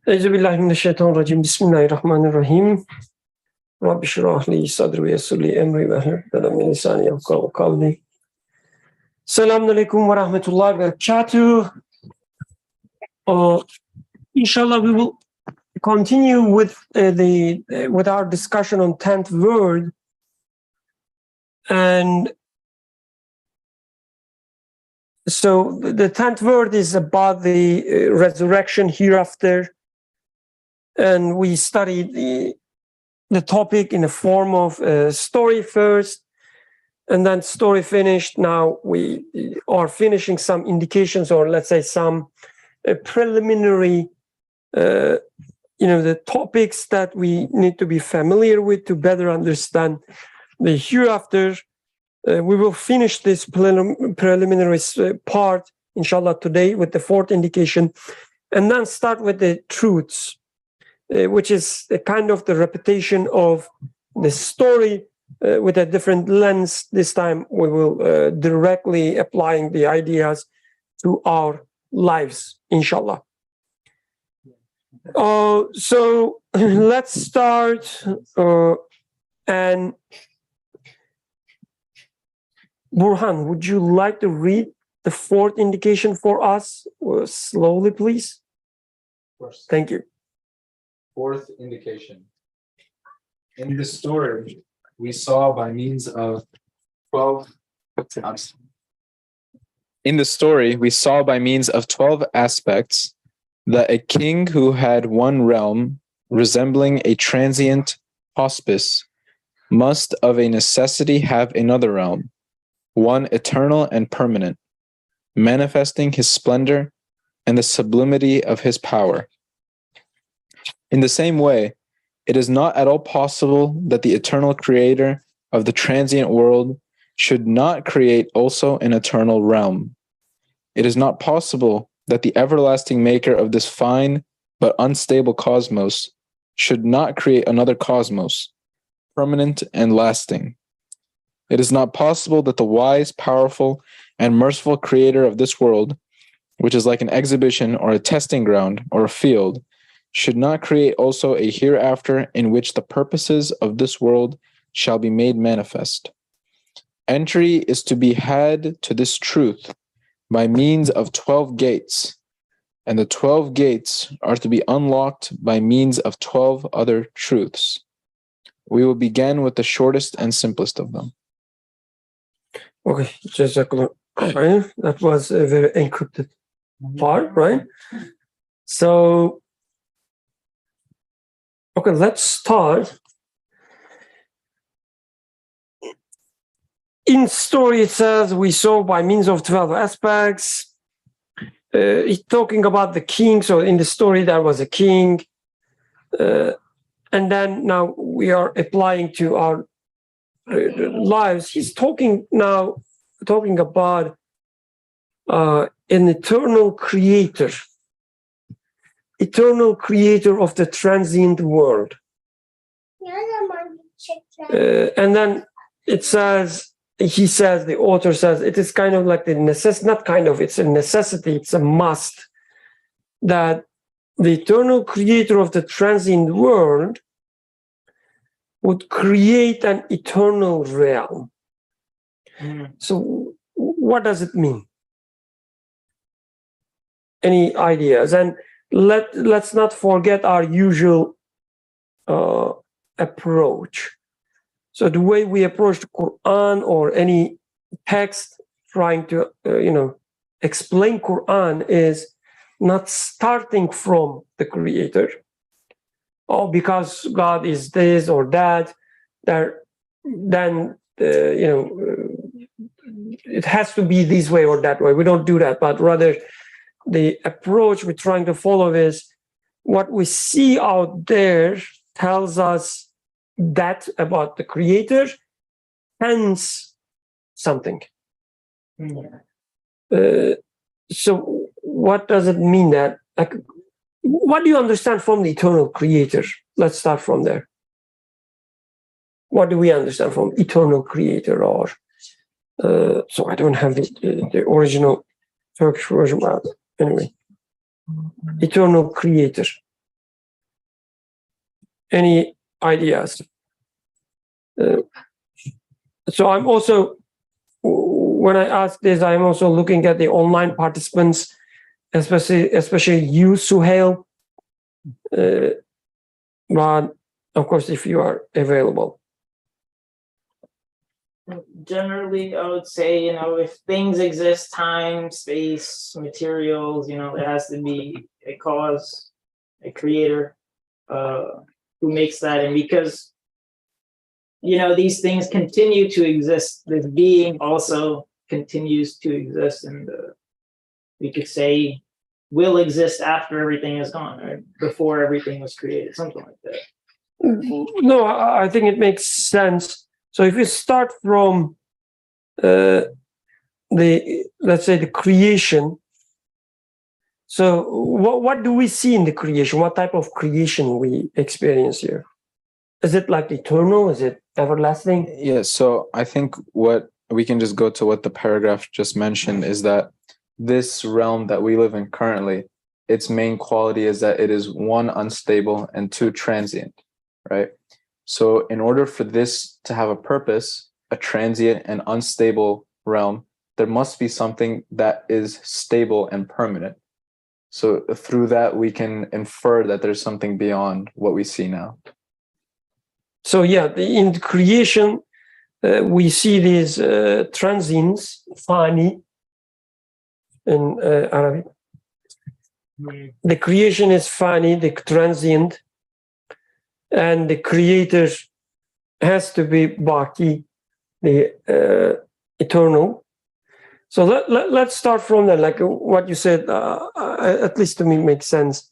Euzubillahimineşşeytanirracim. Bismillahirrahmanirrahim. Rabbi şrah li sadri ve yessir li emri ve hlul min lisani yefkahu kavli. Selamünaleyküm ve rahmetullahi ve berekatuh. Inshallah we will continue with our discussion on 10th word, and so the 10th word is about the resurrection hereafter, and we studied the topic in the form of a story first, and then story finished. Now we are finishing some indications, or let's say some preliminary the topics that we need to be familiar with to better understand the hereafter. We will finish this preliminary part, inshallah, today with the fourth indication, and then start with the truths, which is a kind of the repetition of the story with a different lens. This time we will directly applying the ideas to our lives, inshallah. So let's start, and Burhan, would you like to read the fourth indication for us slowly, please? Of course. Thank you. Fourth indication. In the story, we saw by means of 12 aspects that a king who had one realm, resembling a transient hospice, must of a necessity have another realm, one eternal and permanent, manifesting his splendor and the sublimity of his power. In the same way, it is not at all possible that the eternal creator of the transient world should not create also an eternal realm. It is not possible that the everlasting maker of this fine but unstable cosmos should not create another cosmos, permanent and lasting. It is not possible that the wise, powerful, and merciful creator of this world, which is like an exhibition or a testing ground or a field, should not create also a hereafter in which the purposes of this world shall be made manifest. Entry is to be had to this truth by means of 12 gates, and the 12 gates are to be unlocked by means of 12 other truths. We will begin with the shortest and simplest of them. Okay, Jazakallah. That was a very encrypted part, right? So, okay, let's start. In story, it says we saw by means of 12 aspects. It's talking about the king. So in the story, there was a king. And then now we are applying to our lives. He's talking about an eternal creator of the transient world. And then it says, the author says, it is kind of like the necessity, not kind of, it's a necessity, it's a must, that the eternal creator of the transient world would create an eternal realm. So what does it mean? Any ideas? And let's not forget our usual approach. So the way we approach the Quran or any text trying to, explain Quran is not starting from the creator. Oh, because God is this or that, then it has to be this way or that way. We don't do that, but rather the approach we're trying to follow is what we see out there tells us that about the creator, hence something. So what does it mean that, like, what do you understand from the eternal creator? Let's start from there. What do we understand from eternal creator? Or so I don't have the original Turkish version, but anyway, eternal creator. Any ideas? So I'm also, when I ask this, I'm also looking at the online participants, especially you, Suhail. But of course, if you are available. Generally, I would say, if things exist, time, space, materials, there has to be a cause, a creator, who makes that. And because, these things continue to exist, this being also continues to exist. And we could say will exist after everything is gone, or before everything was created, something like that. No, I think it makes sense. So if you start from let's say the creation. So what do we see in the creation? What type of creation we experience here? Is it like eternal? Is it everlasting? Yeah, so I think what we can just go to what the paragraph just mentioned is that this realm that we live in currently, its main quality is that it is one, unstable, and two, transient, right? So in order for this to have a purpose, a transient and unstable realm, there must be something that is stable and permanent. So through that, we can infer that there's something beyond what we see now. So yeah, in the creation, we see these transients, fani, in Arabic. The creation is fani, the transient, and the creator has to be baki, the eternal. So let's start from that, like what you said, at least to me makes sense.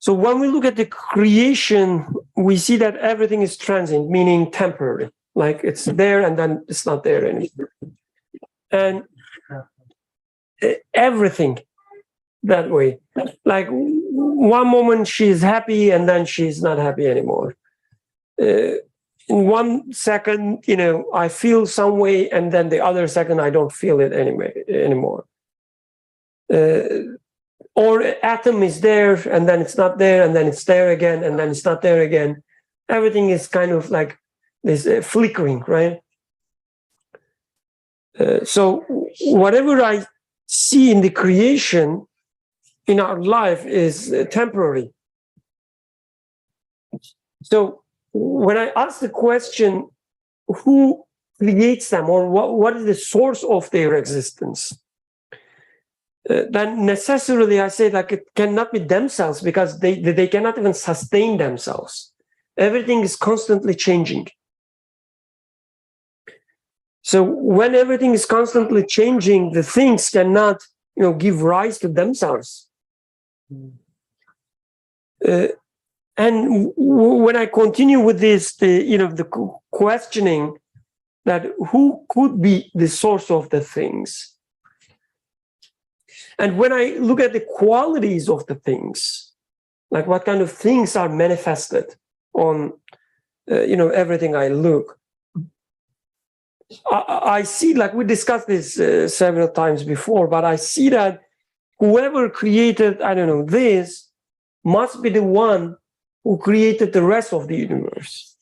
So when we look at the creation, we see that everything is transient, meaning temporary, like it's there and then it's not there anymore. And everything that way, like one moment she's happy and then she's not happy anymore. In 1 second, I feel some way, and then the other second I don't feel it anymore. Or atom is there and then it's not there, and then it's there again, and then it's not there again. Everything is kind of like this flickering, right? So whatever I see in the creation in our life is temporary. So when I ask the question, who creates them, or what is the source of their existence? Then necessarily I say like it cannot be themselves, because they cannot even sustain themselves. Everything is constantly changing. So when everything is constantly changing, the things cannot, give rise to themselves. And when I continue with this, the questioning that who could be the source of the things, and when I look at the qualities of the things, like what kind of things are manifested on, everything I look, I see, like we discussed this several times before, but I see that whoever created, this must be the one who created the rest of the universe.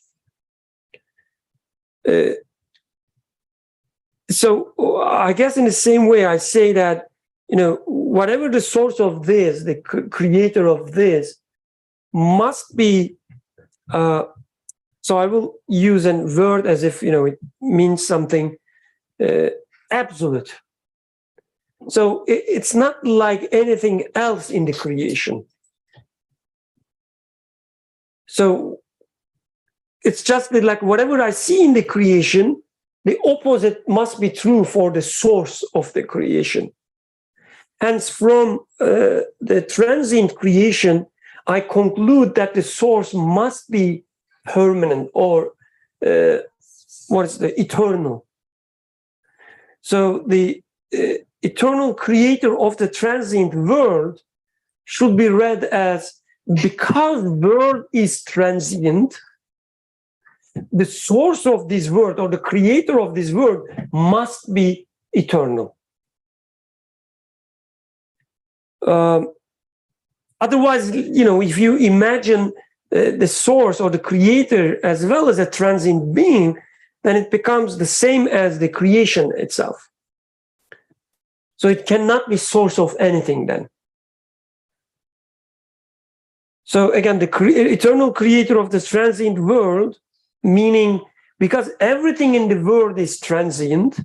So I guess in the same way I say that, whatever the source of this, the creator of this, must be, so I will use a word as if, it means something absolute. So it's not like anything else in the creation. So it's just that, like, whatever I see in the creation, the opposite must be true for the source of the creation. Hence, from the transient creation, I conclude that the source must be permanent, or eternal. So the eternal creator of the transient world should be read as, because world is transient, the source of this world, or the creator of this world, must be eternal. Otherwise, if you imagine the source or the creator as well as a transient being, then it becomes the same as the creation itself. So it cannot be source of anything then. So again, the eternal creator of the transient world, meaning because everything in the world is transient,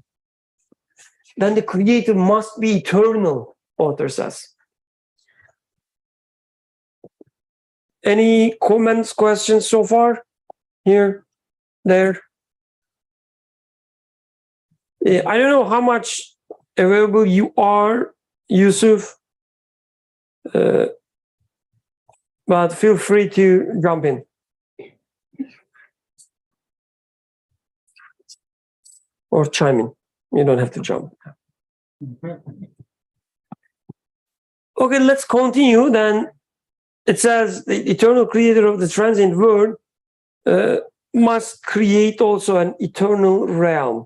then the creator must be eternal, author says. Any comments, questions so far? Here, there? I don't know how much available you are, Yusuf, but feel free to jump in. Or chime in. You don't have to jump. Okay, let's continue then. It says the eternal creator of the transient world must create also an eternal realm.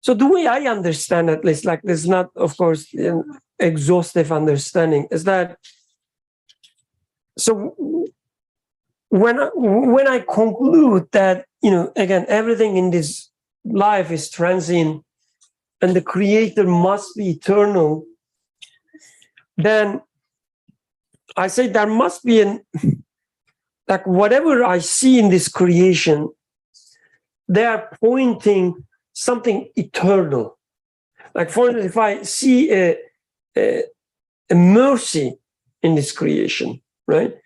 So the way I understand, at least, like this is not, of course, an exhaustive understanding, is that, so when I conclude that, again, everything in this life is transient and the creator must be eternal, then I say there must be like whatever I see in this creation, they are pointing something eternal. Like for instance, if I see a mercy in this creation, right?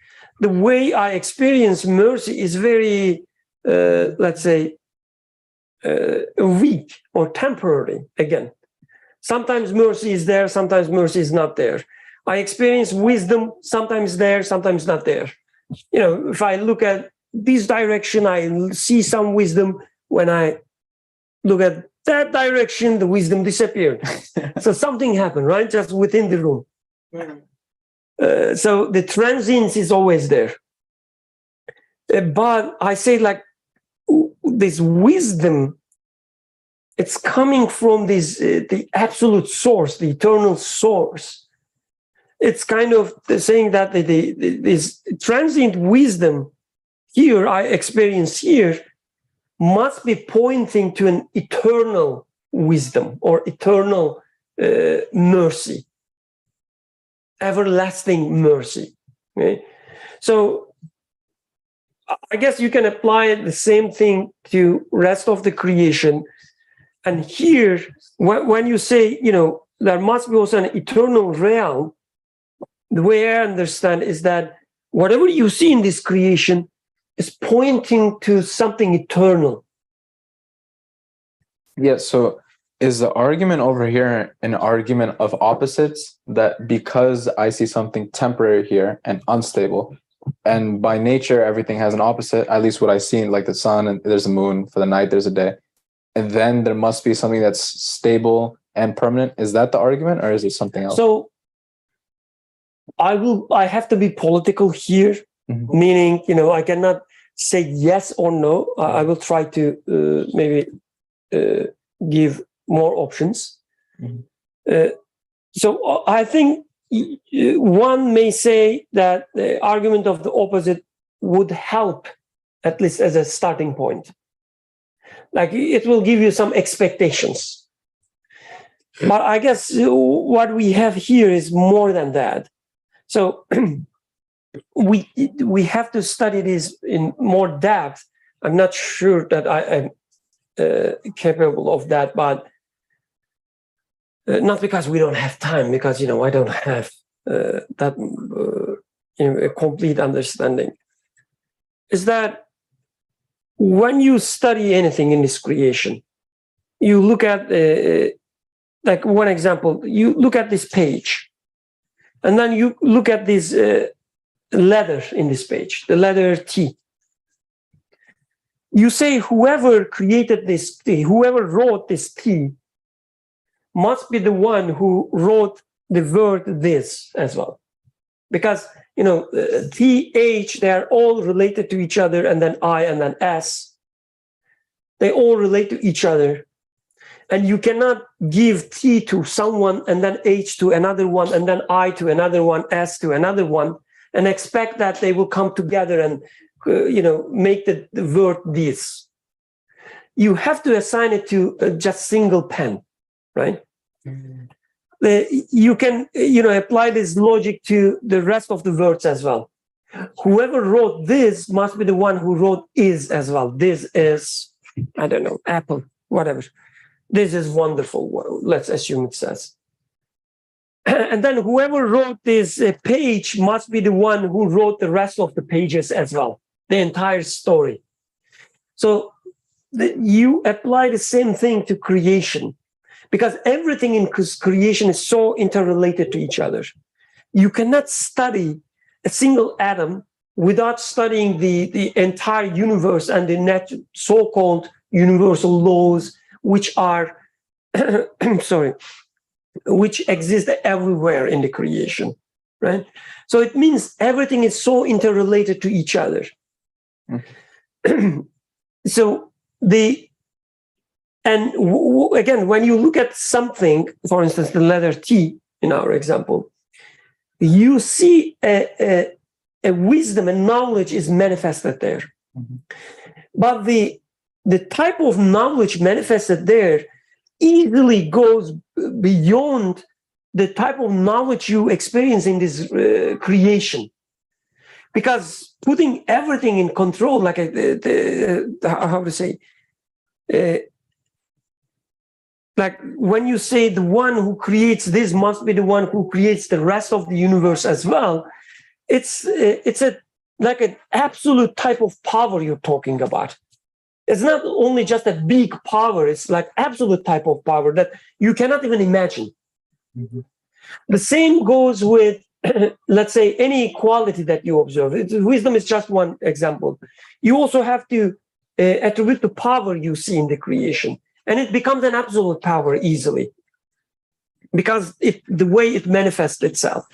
The way I experience mercy is very, let's say, weak or temporary again. Sometimes mercy is there, sometimes mercy is not there. I experience wisdom, sometimes there, sometimes not there. If I look at this direction, I see some wisdom. When I look at that direction, the wisdom disappeared. So something happened, right? Just within the room. So the transience is always there. But I say like this wisdom, it's coming from this the absolute source, the eternal source. It's kind of saying that this transient wisdom here, I experience here, must be pointing to an eternal wisdom or eternal mercy, everlasting mercy. Okay? So I guess you can apply the same thing to rest of the creation. And here, when you say, there must be also an eternal realm, the way I understand is that whatever you see in this creation is pointing to something eternal. Yeah, so is the argument over here an argument of opposites, that because I see something temporary here and unstable, and by nature everything has an opposite, at least what I see, like the sun, and there's a moon, for the night there's a day, and then there must be something that's stable and permanent? Is that the argument, or is it something else? So I have to be political here, meaning, I cannot say yes or no. I will try to maybe give more options. So I think one may say that the argument of the opposite would help, at least as a starting point. Like it will give you some expectations. But I guess what we have here is more than that. So we have to study this in more depth. I'm not sure that I am capable of that, but not because we don't have time, because I don't have that a complete understanding. Is that when you study anything in this creation, you look at like one example. You look at this page. And then you look at this letter in this page, the letter T. You say whoever created this T, whoever wrote this T, must be the one who wrote the word this as well. Because, T, H, they are all related to each other, and then I, and then S. They all relate to each other. And you cannot give T to someone and then H to another one and then I to another one, S to another one, and expect that they will come together and make the word this. You have to assign it to just single pen, right? You can apply this logic to the rest of the words as well. Whoever wrote this must be the one who wrote is as well. This is, I don't know, apple, whatever. This is wonderful. Well, let's assume it says. And then whoever wrote this page must be the one who wrote the rest of the pages as well, the entire story. So you apply the same thing to creation, because everything in creation is so interrelated to each other. You cannot study a single atom without studying the entire universe and the so-called universal laws, which are, which exist everywhere in the creation, right? So it means everything is so interrelated to each other. So again, when you look at something, for instance, the letter T in our example, you see a wisdom and knowledge is manifested there. But the type of knowledge manifested there easily goes beyond the type of knowledge you experience in this creation. Because putting everything in control, like how to say, like when you say the one who creates this must be the one who creates the rest of the universe as well, it's like an absolute type of power you're talking about. It's not only just a big power, it's like absolute type of power that you cannot even imagine. The same goes with, let's say, any quality that you observe. Wisdom is just one example. You also have to attribute the power you see in the creation. And it becomes an absolute power easily because the way it manifests itself.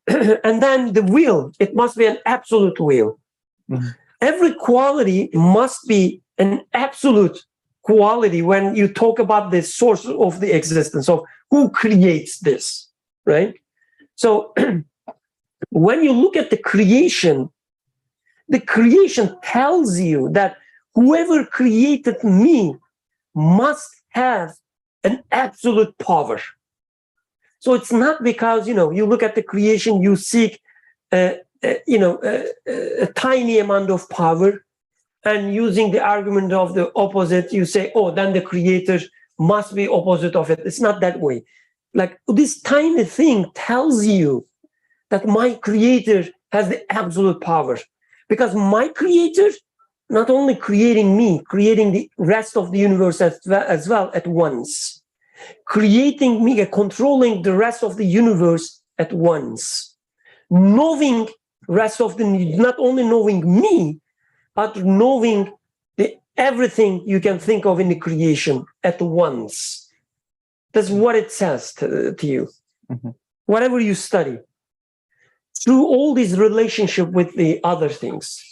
And then the will, it must be an absolute will. Every quality must be an absolute quality when you talk about the source of the existence, of who creates this, right? So when you look at the creation tells you that whoever created me must have an absolute power. So it's not because, you look at the creation, you seek, a tiny amount of power, and using the argument of the opposite, you say, oh, then the creator must be opposite of it. It's not that way. Like this tiny thing tells you that my creator has the absolute power, because my creator not only creating me, creating the rest of the universe as well at once, creating me, controlling the rest of the universe at once, knowing rest of not only knowing me, but knowing everything you can think of in the creation at once. That's what it says to you. Whatever you study, through all this relationship with the other things.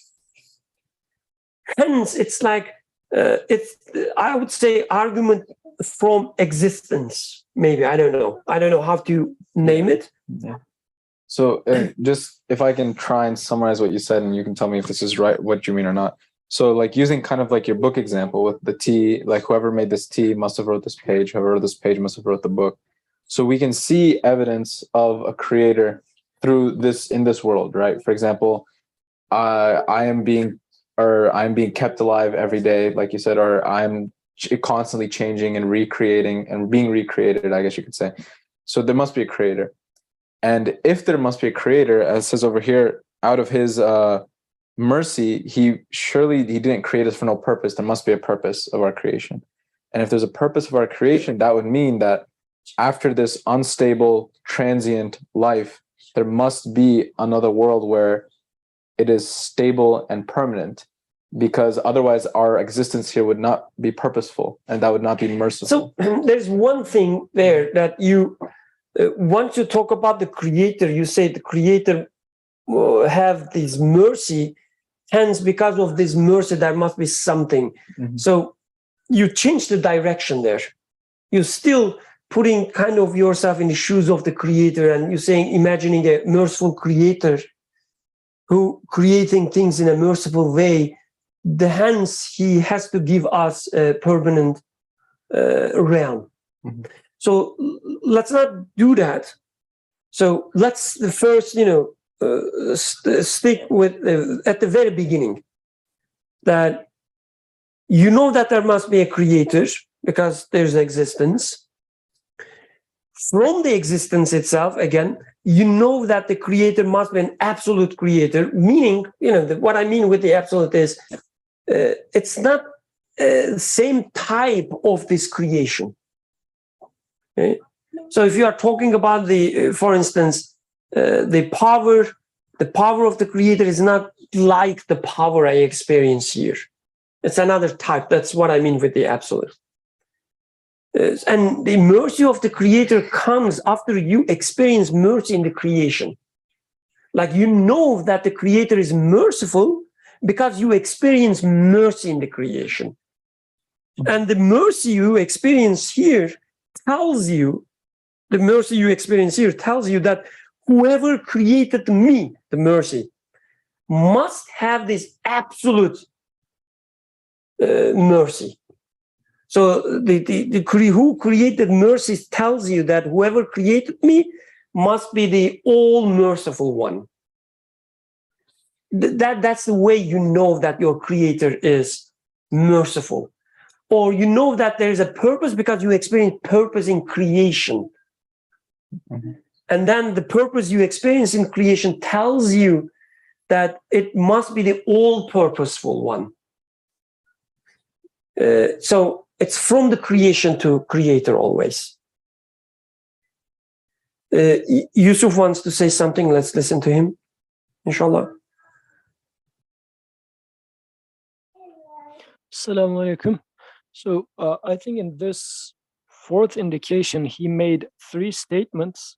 Hence, it's like, I would say, argument from existence, maybe. I don't know how to name it. Yeah. So just if I can try and summarize what you said, and you can tell me if this is right, what you mean or not. So like using kind of like your book example with the T, like whoever made this T must have wrote this page, whoever wrote this page must have wrote the book. So we can see evidence of a creator through this in this world, right? For example, I am being kept alive every day, like you said, or I'm constantly changing and recreating and being recreated, I guess you could say. So there must be a creator. And if there must be a creator, as it says over here, out of his mercy, he didn't create us for no purpose. There must be a purpose of our creation. And if there's a purpose of our creation, that would mean that after this unstable, transient life, there must be another world where it is stable and permanent, because otherwise our existence here would not be purposeful and that would not be merciful. So there's one thing there that you, once you talk about the creator, you say the creator have this mercy, hence because of this mercy there must be something. So you change the direction there. You still putting kind of yourself in the shoes of the creator, and you're saying, imagining a merciful creator who creating things in a merciful way, hence he has to give us a permanent realm. Mm-hmm. So let's not do that. So let's first, stick with at the very beginning, that you know that there must be a creator because there's existence. From the existence itself, again, you know that the creator must be an absolute creator, meaning, what I mean with the absolute is it's not the same type of this creation. Okay? So if you are talking about for instance, the power of the creator is not like the power I experience here. It's another type. That's what I mean with the absolute. And the mercy of the creator comes after you experience mercy in the creation. Like, you know that the creator is merciful because you experience mercy in the creation. And the mercy you experience here tells you, that whoever created me, the mercy, must have this absolute mercy. So who created mercy tells you that whoever created me must be the all-merciful one. That's the way you know that your creator is merciful. Or you know that there is a purpose because you experience purpose in creation. Mm-hmm. And then the purpose you experience in creation tells you that it must be the all-purposeful one. So it's from the creation to creator always. Yusuf wants to say something. Let's listen to him, inshallah. Assalamu alaikum. So I think in this fourth indication, he made 3 statements.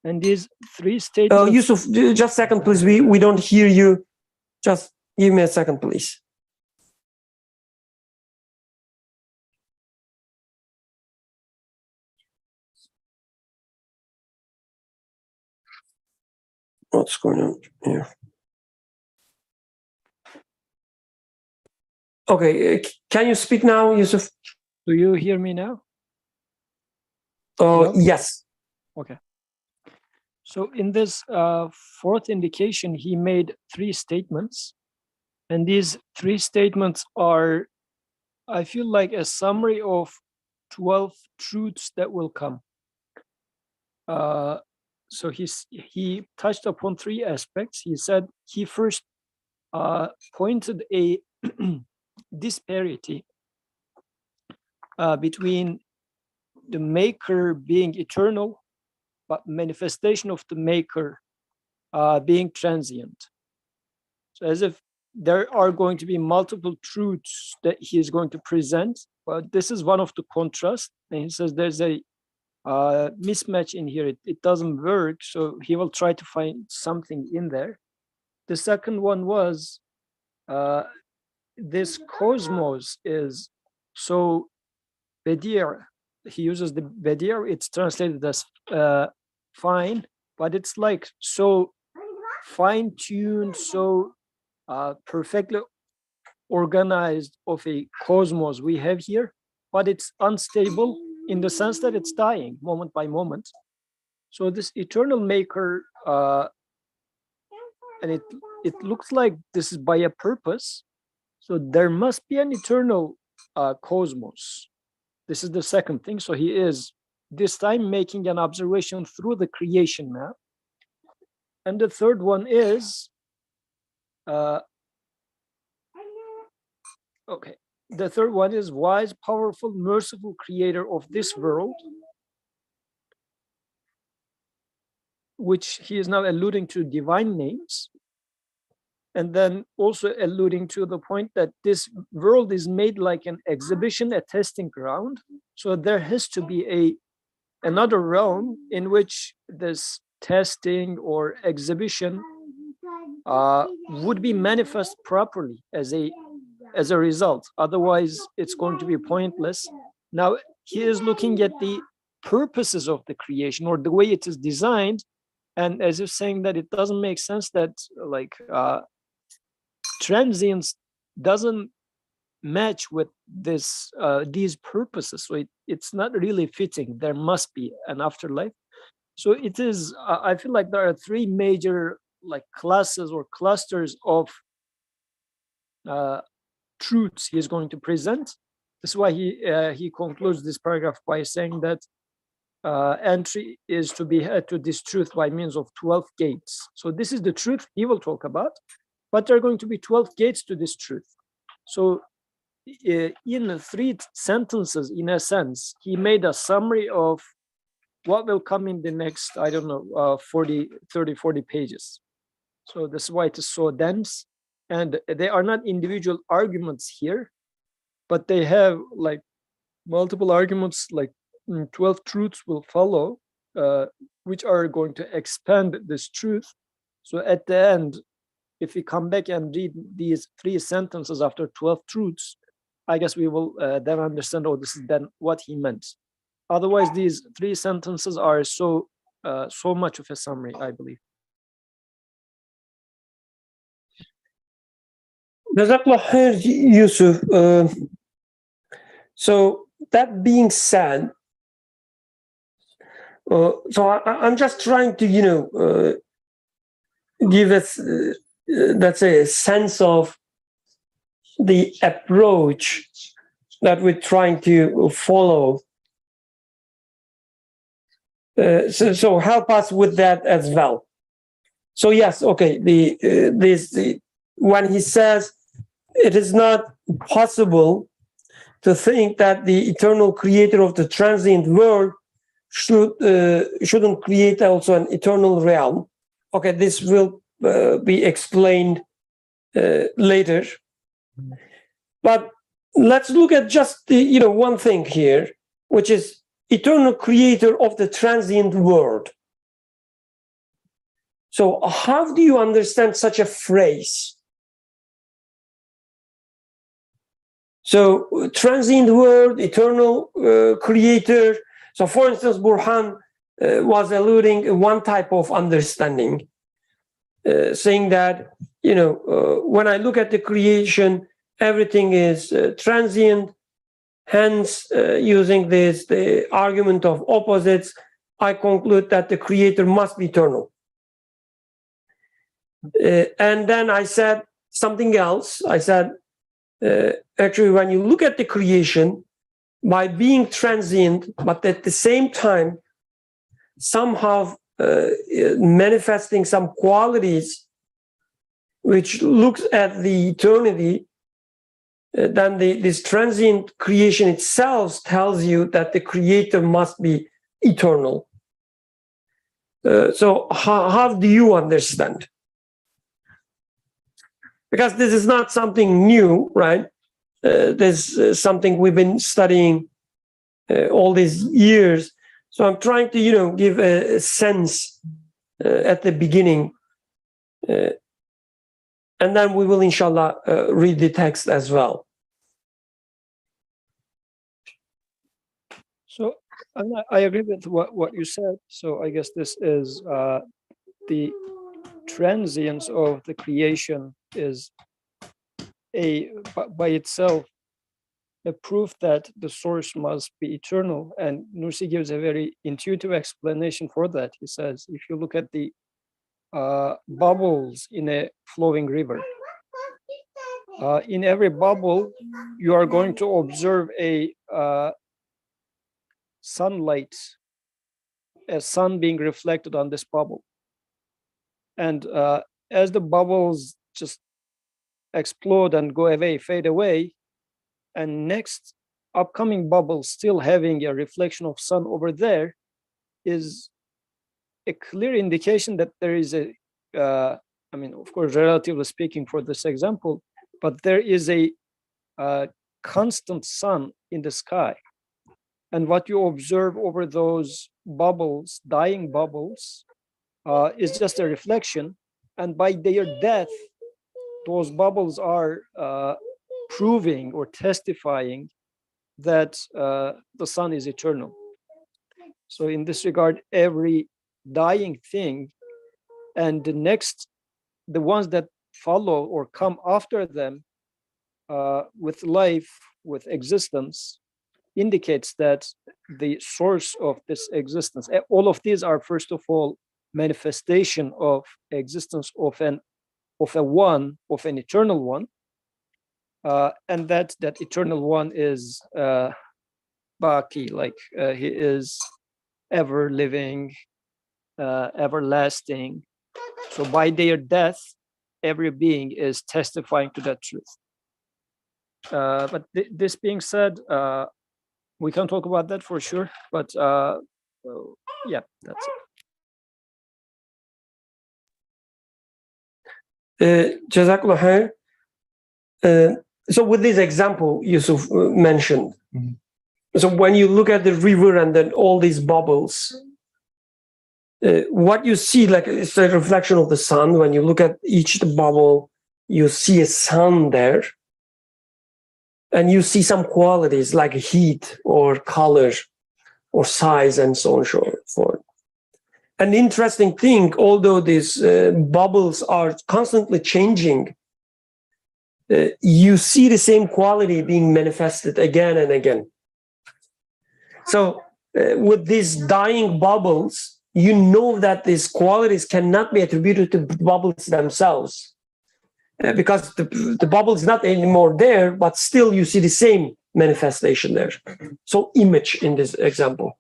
And these 3 statements... Yusuf, just a second, please. We don't hear you. Just give me a second, please. What's going on here? Okay, can you speak now, Yusuf? Do you hear me now? Oh, yes. Okay. So in this fourth indication, he made 3 statements. And these 3 statements are, I feel like, a summary of 12 truths that will come. So he touched upon 3 aspects. He said he first pointed a disparity between the maker being eternal, but manifestation of the maker being transient. So as if there are going to be multiple truths that he is going to present, but this is one of the contrasts. And he says there's a mismatch in here. It doesn't work. So he will try to find something in there. The second one was this cosmos is so Badir. He uses the Badir. It's translated as fine, but it's like so fine-tuned, so perfectly organized of a cosmos we have here, but it's unstable in the sense that it's dying moment by moment. So this eternal maker, and it looks like this is by a purpose. So there must be an eternal cosmos. This is the second thing. So he is this time making an observation through the creation map. And the third one is, okay, the third one is wise, powerful, merciful creator of this world, which he is now alluding to divine names. And then also alluding to the point that this world is made like an exhibition, a testing ground. So there has to be another realm in which this testing or exhibition would be manifest properly as a result. Otherwise, it's going to be pointless. Now, he is looking at the purposes of the creation or the way it is designed, and as if saying that it doesn't make sense that like transience doesn't match with this these purposes, so it's not really fitting. There must be an afterlife. So it is I feel like there are three major like classes or clusters of truths he is going to present. This is why he concludes this paragraph by saying that entry is to be had to this truth by means of 12 gates. So this is the truth he will talk about, but there are going to be 12 gates to this truth. So in 3 sentences, in a sense, he made a summary of what will come in the next, I don't know, 40 pages. So this is why it is so dense. And they are not individual arguments here, but they have like multiple arguments, like 12 truths will follow, which are going to expand this truth. So at the end, if we come back and read these 3 sentences after 12 truths, I guess we will then understand, oh, this is then what he meant. Otherwise, these 3 sentences are so much of a summary, I believe. Jazakallah khair, Yusuf. So that being said, so I'm just trying to, give us, let's say, a sense of the approach that we're trying to follow. So help us with that as well. So yes, okay. When he says it is not possible to think that the eternal creator of the transient world shouldn't create also an eternal realm. Okay, this will be explained later. But let's look at just the one thing here, which is eternal creator of the transient world. So how do you understand such a phrase? So transient world, eternal creator. So for instance, Burhan was alluding one type of understanding, saying that, when I look at the creation, everything is transient. Hence, using the argument of opposites, I conclude that the creator must be eternal. And then I said something else. I said, actually, when you look at the creation, by being transient, but at the same time, somehow manifesting some qualities which looks at the eternity, then this transient creation itself tells you that the creator must be eternal. So how do you understand? Because this is not something new, right? This is something we've been studying all these years. So I'm trying to, give a sense at the beginning. And then we will, inshallah, read the text as well. So I agree with what you said. So I guess this is the transience of the creation is by itself a proof that the source must be eternal. And Nursi gives a very intuitive explanation for that. He says, if you look at the bubbles in a flowing river, in every bubble, you are going to observe a sunlight, a sun being reflected on this bubble. And as the bubbles just explode and go away, fade away, and next upcoming bubble still having a reflection of sun over there is a clear indication that there is a, I mean, of course, relatively speaking for this example, but there is a constant sun in the sky. And what you observe over those bubbles, dying bubbles, is just a reflection. And by their death, those bubbles are proving or testifying that the sun is eternal. So in this regard, every dying thing and the ones that follow or come after them with life, with existence, indicates that the source of this existence, all of these are first of all manifestation of existence of an eternal one, and that eternal one is Baki, like he is ever living, everlasting. So by their death, every being is testifying to that truth. But this being said, we can talk about that for sure. But yeah, that's it. Jazakallah khair. So with this example Yusuf mentioned, so when you look at the river and then all these bubbles, what you see, like, it's a reflection of the sun. When you look at each bubble, you see a sun there, and you see some qualities like heat or color or size and so on and so forth. An interesting thing, although these bubbles are constantly changing, you see the same quality being manifested again and again. So with these dying bubbles, you know that these qualities cannot be attributed to bubbles themselves, because the bubble is not anymore there, but still you see the same manifestation there. So image in this example.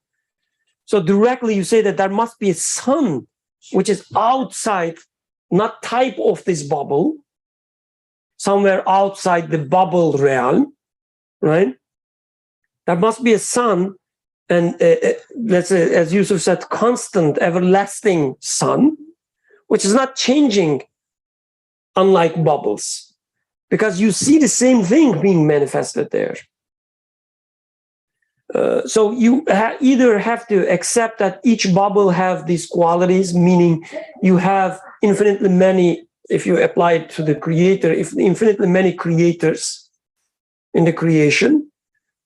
So directly you say that there must be a sun which is outside, not type of this bubble, somewhere outside the bubble realm, right? There must be a sun, and let's say, as Yusuf said, constant, everlasting sun, which is not changing, unlike bubbles, because you see the same thing being manifested there. So you either have to accept that each bubble have these qualities, meaning you have infinitely many, if you apply it to the creator, if infinitely many creators in the creation,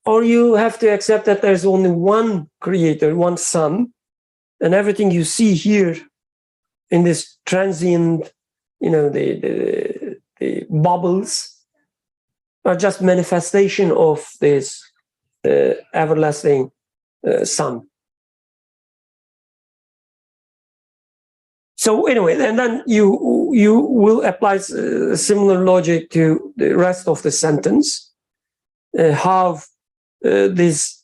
or you have to accept that there's only one creator, one sun, and everything you see here in this transient, the bubbles are just manifestation of this everlasting sun. So anyway, and then you will apply similar logic to the rest of the sentence. How this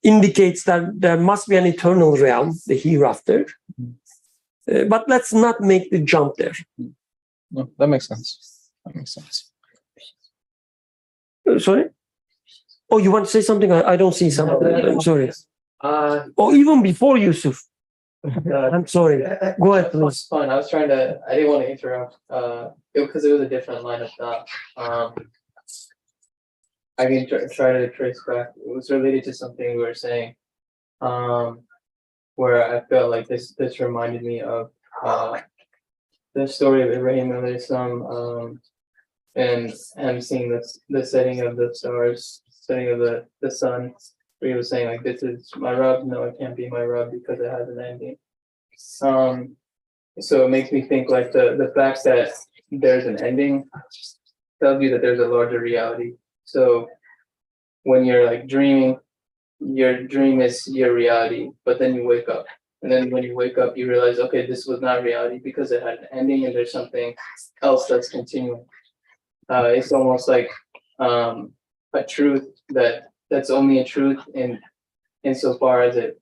indicates that there must be an eternal realm, the hereafter. But let's not make the jump there. No, that makes sense. That makes sense. Sorry? Oh, you want to say something? I don't see something. I'm sorry. Oh, even before Yusuf. I'm sorry. Go ahead, please. It's fine. I didn't want to interrupt, because it was a different line of thought. I can try to trace back. It was related to something we were saying, where I felt like this reminded me of the story of Ibrahim alayhi salam, and him seeing the setting of the stars, setting of the sun, where he was saying, like, this is my Rabb. No, it can't be my Rabb because it has an ending. So it makes me think, like, the fact that there's an ending tells you that there's a larger reality. So when you're, like, dreaming, your dream is your reality, but then you wake up. And then when you wake up, you realize, okay, this was not reality because it had an ending and there's something else that's continuing. It's almost like a truth that's only a truth insofar as it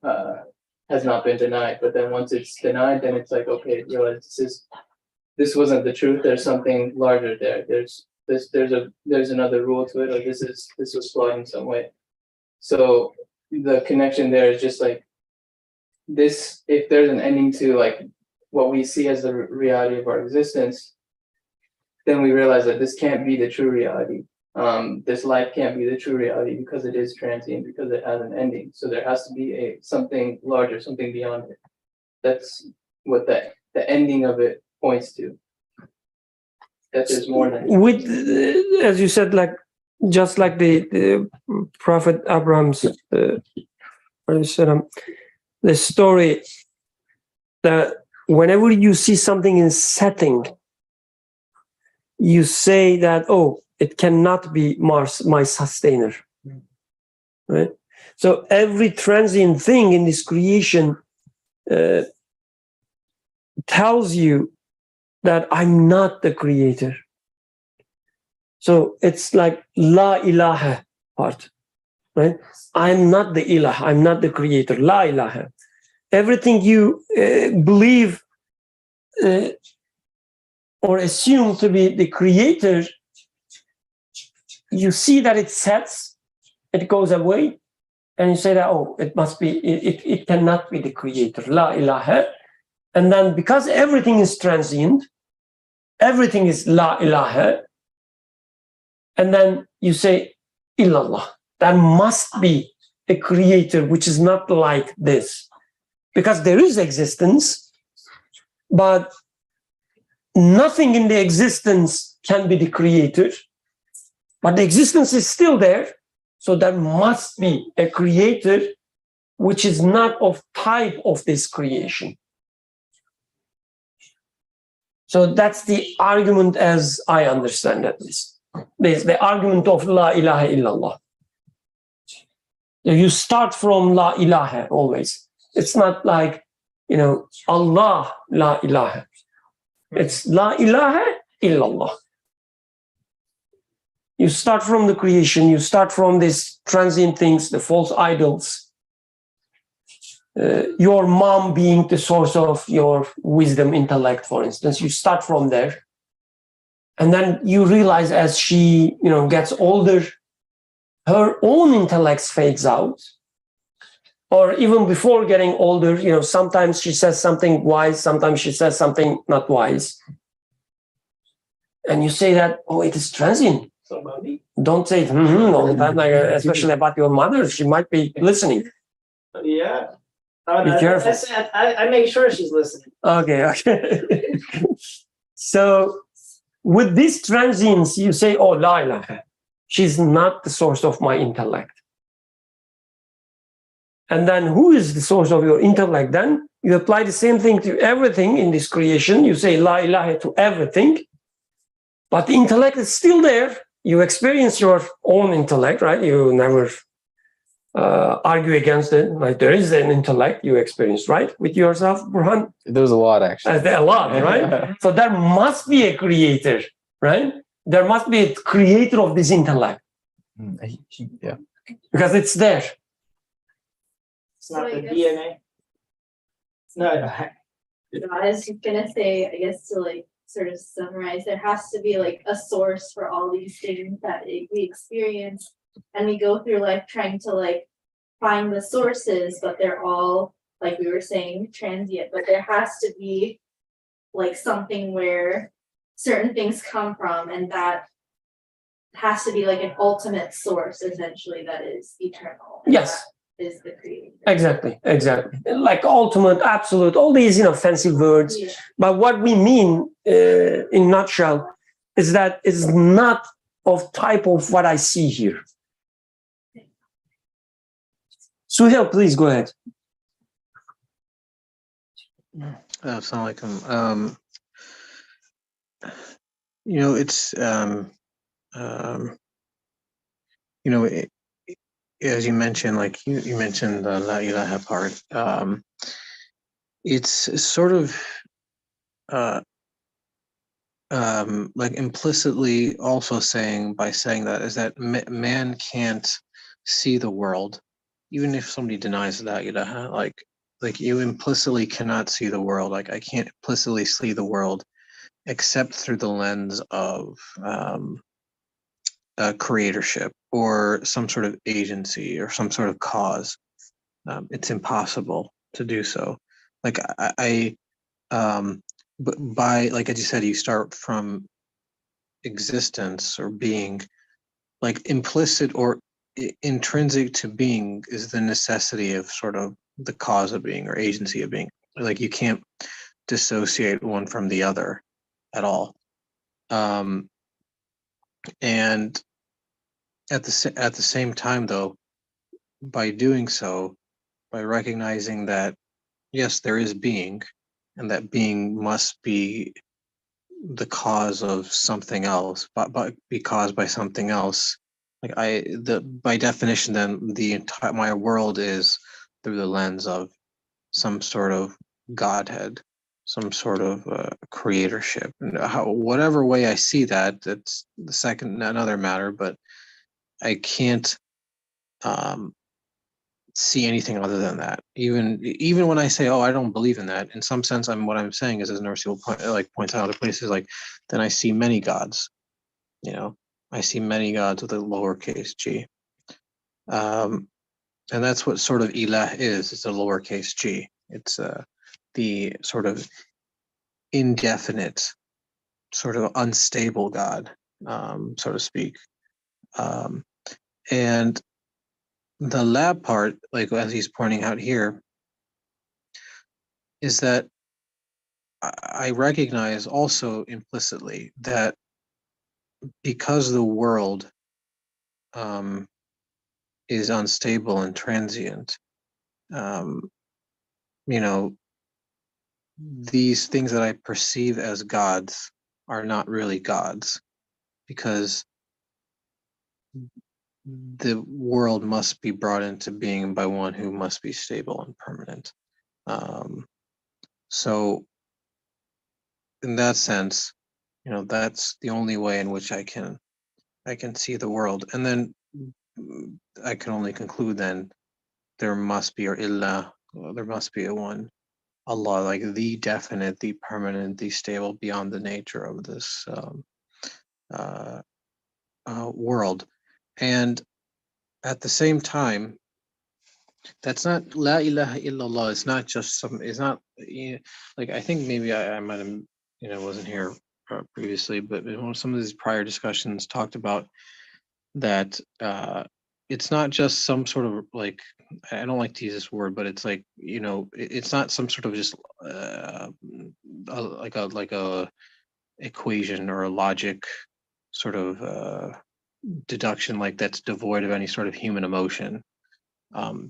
has not been denied. But then once it's denied, then it's like, okay, realize this wasn't the truth. There's something larger there. There's another rule to it. Like this was flawed in some way. So the connection there is just like this. If there's an ending to, like, what we see as the reality of our existence, then we realize that this can't be the true reality. This life can't be the true reality because it is transient, because it has an ending. So there has to be something larger, something beyond it. That's what the ending of it points to. That there's more than with, as you said, like just like the Prophet Abraham's the story that whenever you see something in setting, you say that, oh, it cannot be Mars, my sustainer, right? So every transient thing in this creation tells you that I'm not the creator. So it's like La ilaha part, right? I'm not the ilah, I'm not the creator, La ilaha. Everything you believe or assume to be the creator, you see that it sets, it goes away, and you say that, oh, it must be, it cannot be the creator, La ilaha. And then because everything is transient, everything is La ilaha, and then you say, illallah. There must be a creator which is not like this. Because there is existence, but nothing in the existence can be the creator. But the existence is still there. So there must be a creator which is not of type of this creation. So that's the argument as I understand at least. There's the argument of La ilaha illallah. You start from La ilaha always. It's not like, Allah La ilaha. It's La ilaha illallah. You start from the creation, you start from these transient things, the false idols, your mom being the source of your wisdom, intellect, for instance. You start from there. And then you realize as she, gets older, her own intellect fades out. Or even before getting older, sometimes she says something wise, sometimes she says something not wise. And you say that, oh, it is transient. So about me. Don't say all the time, especially about your mother. She might be listening. Yeah. Be careful. I make sure she's listening. Okay. So with these transients, you say, oh, La ilaha. She's not the source of my intellect. And then who is the source of your intellect then? You apply the same thing to everything in this creation. You say La ilaha to everything. But the intellect is still there. You experience your own intellect, right? You never argue against it. Like there is an intellect you experience, right? With yourself, Burhan? There's a lot, actually. A lot, right? So there must be a creator, right? There must be a creator of this intellect. Yeah. Because it's there. It's not So the I guess- DNA. No. I was gonna say, I guess to sort of summarize, there has to be a source for all these things that we experience, and we go through life trying to find the sources, but they're all, like we were saying, transient. But there has to be something where certain things come from, and that has to be an ultimate source, essentially, that is eternal. And Yes. that is the creator. Exactly. Like ultimate, absolute, all these, fancy words. Yeah. But what we mean in nutshell is that it's not of type of what I see here. Suhail, please go ahead. Assalamu alaikum. It's as you mentioned, you mentioned the La ilaha part. It's sort of implicitly also saying that is that man can't see the world, even if somebody denies La ilaha. Like you implicitly cannot see the world. Like I can't implicitly see the world except through the lens of creatorship or some sort of agency or some sort of cause. It's impossible to do so. But as you said, you start from existence or being. Implicit or intrinsic to being is the necessity of sort of the cause of being or agency of being. You can't dissociate one from the other at all. And at the same time, though, by doing so, by recognizing that yes, there is being, and that being must be the cause of something else, but be caused by something else. Like by definition, then the entire my world is through the lens of some sort of godhead, some sort of creatorship, and whatever way I see that, that's the second another matter. But I can't um, see anything other than that. Even when I say, "Oh, I don't believe in that," in some sense, what I'm saying is, as Nursi will points out other places, like then I see many gods. You know, I see many gods with a lowercase g, and that's what sort of ilah is. It's a lowercase g. It's the sort of indefinite, sort of unstable God, so to speak. Um, and the lab part, like as he's pointing out here, is that I recognize also implicitly that because the world is unstable and transient, um, you know, these things that I perceive as gods are not really gods, because the world must be brought into being by one who must be stable and permanent. Um, so, in that sense, that's the only way in which I can see the world, and then I can only conclude then there must be, or illah, there must be a one, Allah, like the definite, the permanent, the stable, beyond the nature of this uh, world. And at the same time, that's not la ilaha illallah. It's not just some. It's not like I think maybe I might have wasn't here previously, but in some of these prior discussions talked about that it's not just some sort of like, I don't like to use this word, but it's like it's not some sort of just like a equation or a logic sort of deduction, like that's devoid of any sort of human emotion,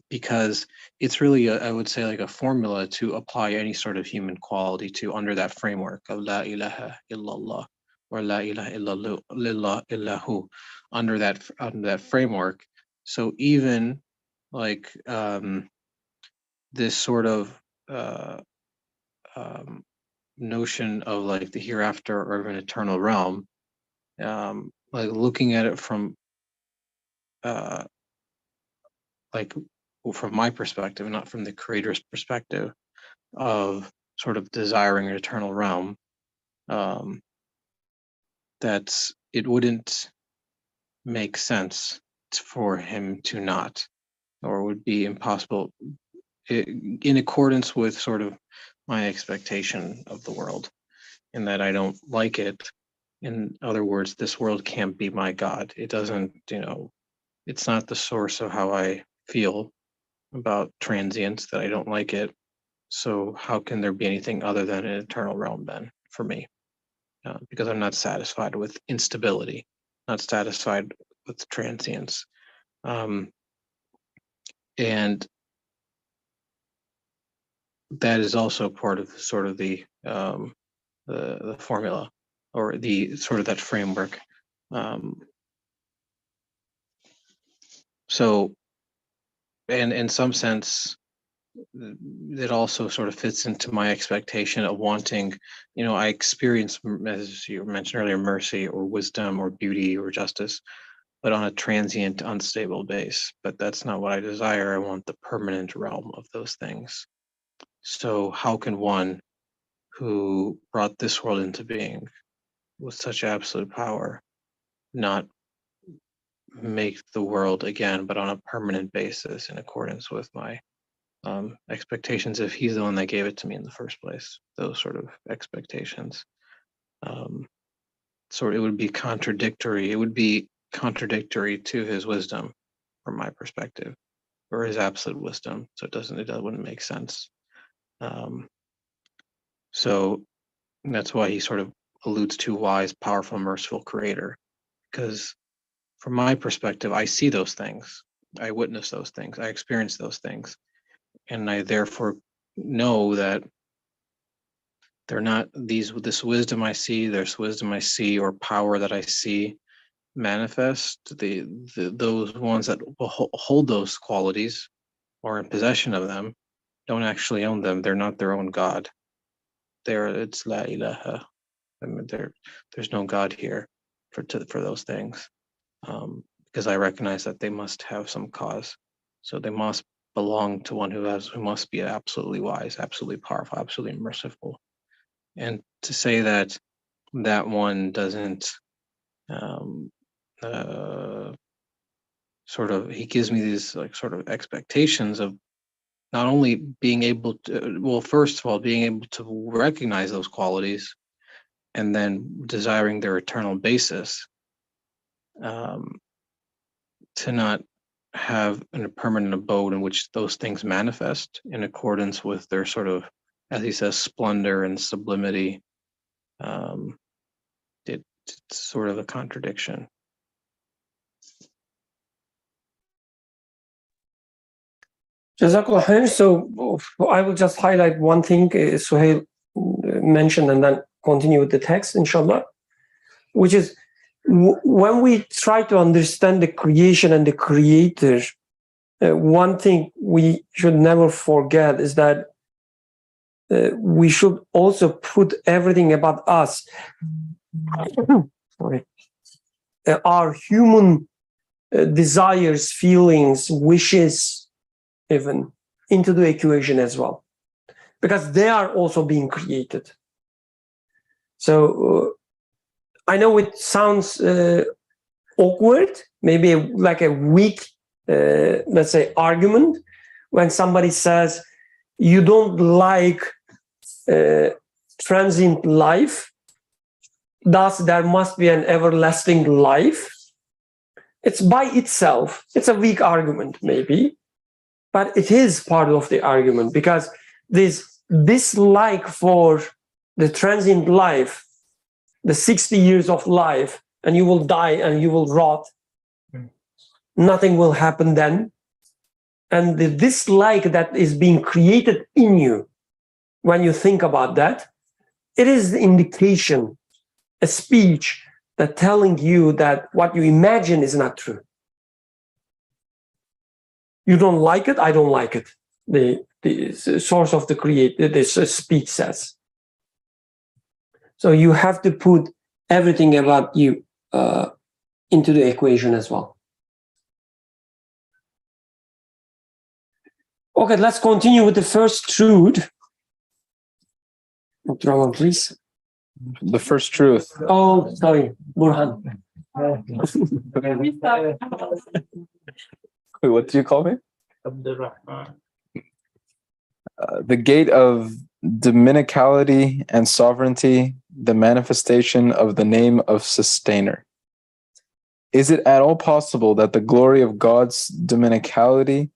because it's really I would say like a formula to apply any sort of human quality to under that framework of la ilaha illallah or la ilaha illahu, under that framework. So even like this sort of uh, um, notion of like the hereafter or of an eternal realm, like looking at it from uh, like from my perspective, not from the creator's perspective, of sort of desiring an eternal realm, um, that it wouldn't make sense for him to not, or would be impossible in accordance with sort of my expectation of the world, in that I don't like it. In other words, this world can't be my God. It doesn't, it's not the source of how I feel about transience, that I don't like it. So how can there be anything other than an eternal realm then for me? Because I'm not satisfied with instability, not satisfied with transience, and that is also part of sort of the formula, or the sort of that framework. So, and in some sense, it also sort of fits into my expectation of wanting, I experience, as you mentioned earlier, mercy or wisdom or beauty or justice, but on a transient, unstable base. But that's not what I desire. I want the permanent realm of those things. So how can one who brought this world into being with such absolute power not make the world again, but on a permanent basis in accordance with my expectations, if he's the one that gave it to me in the first place? Those sort of expectations. So it would be contradictory. It would be contradictory to his wisdom, from my perspective, or his absolute wisdom. So it wouldn't make sense. So that's why he sort of alludes to wise, powerful, merciful creator, because from my perspective, I see those things, I witness those things, I experience those things, and I therefore know that they're not this wisdom I see, there's wisdom I see, or power that I see manifest. Those ones that will hold those qualities or in possession of them don't actually own them. They're not their own God. It's la ilaha. I mean, there's no God here for those things, because I recognize that they must have some cause. So they must belong to one who must be absolutely wise, absolutely powerful, absolutely merciful. And to say that that one doesn't sort of, he gives me these like sort of expectations of not only being able to, well, first of all, being able to recognize those qualities and then desiring their eternal basis, to not have a permanent abode in which those things manifest in accordance with their sort of, as he says, splendor and sublimity. It's sort of a contradiction. Jazakallah khair. So I will just highlight one thing Suhail mentioned and then continue with the text, inshallah, which is when we try to understand the creation and the creator, one thing we should never forget is that we should also put everything about us, our human desires, feelings, wishes, even into the equation as well, because they are also being created. So I know it sounds awkward, maybe like a weak, let's say, argument when somebody says you don't like transient life, thus there must be an everlasting life. It's by itself, it's a weak argument maybe, but it is part of the argument, because this dislike for the transient life, the 60 years of life, and you will die and you will rot, nothing will happen then. And the dislike that is being created in you, when you think about that, it is the indication, a speech that telling you that what you imagine is not true. You don't like it, I don't like it. The source of the creator, this speech says. So you have to put everything about you into the equation as well. Okay, let's continue with the first truth. Rahman, please. The first truth. Oh, sorry, Burhan. Wait, what do you call me? Abdurrahman. The gate of dominicality and sovereignty, the manifestation of the name of sustainer. Is it at all possible that the glory of God's dominicality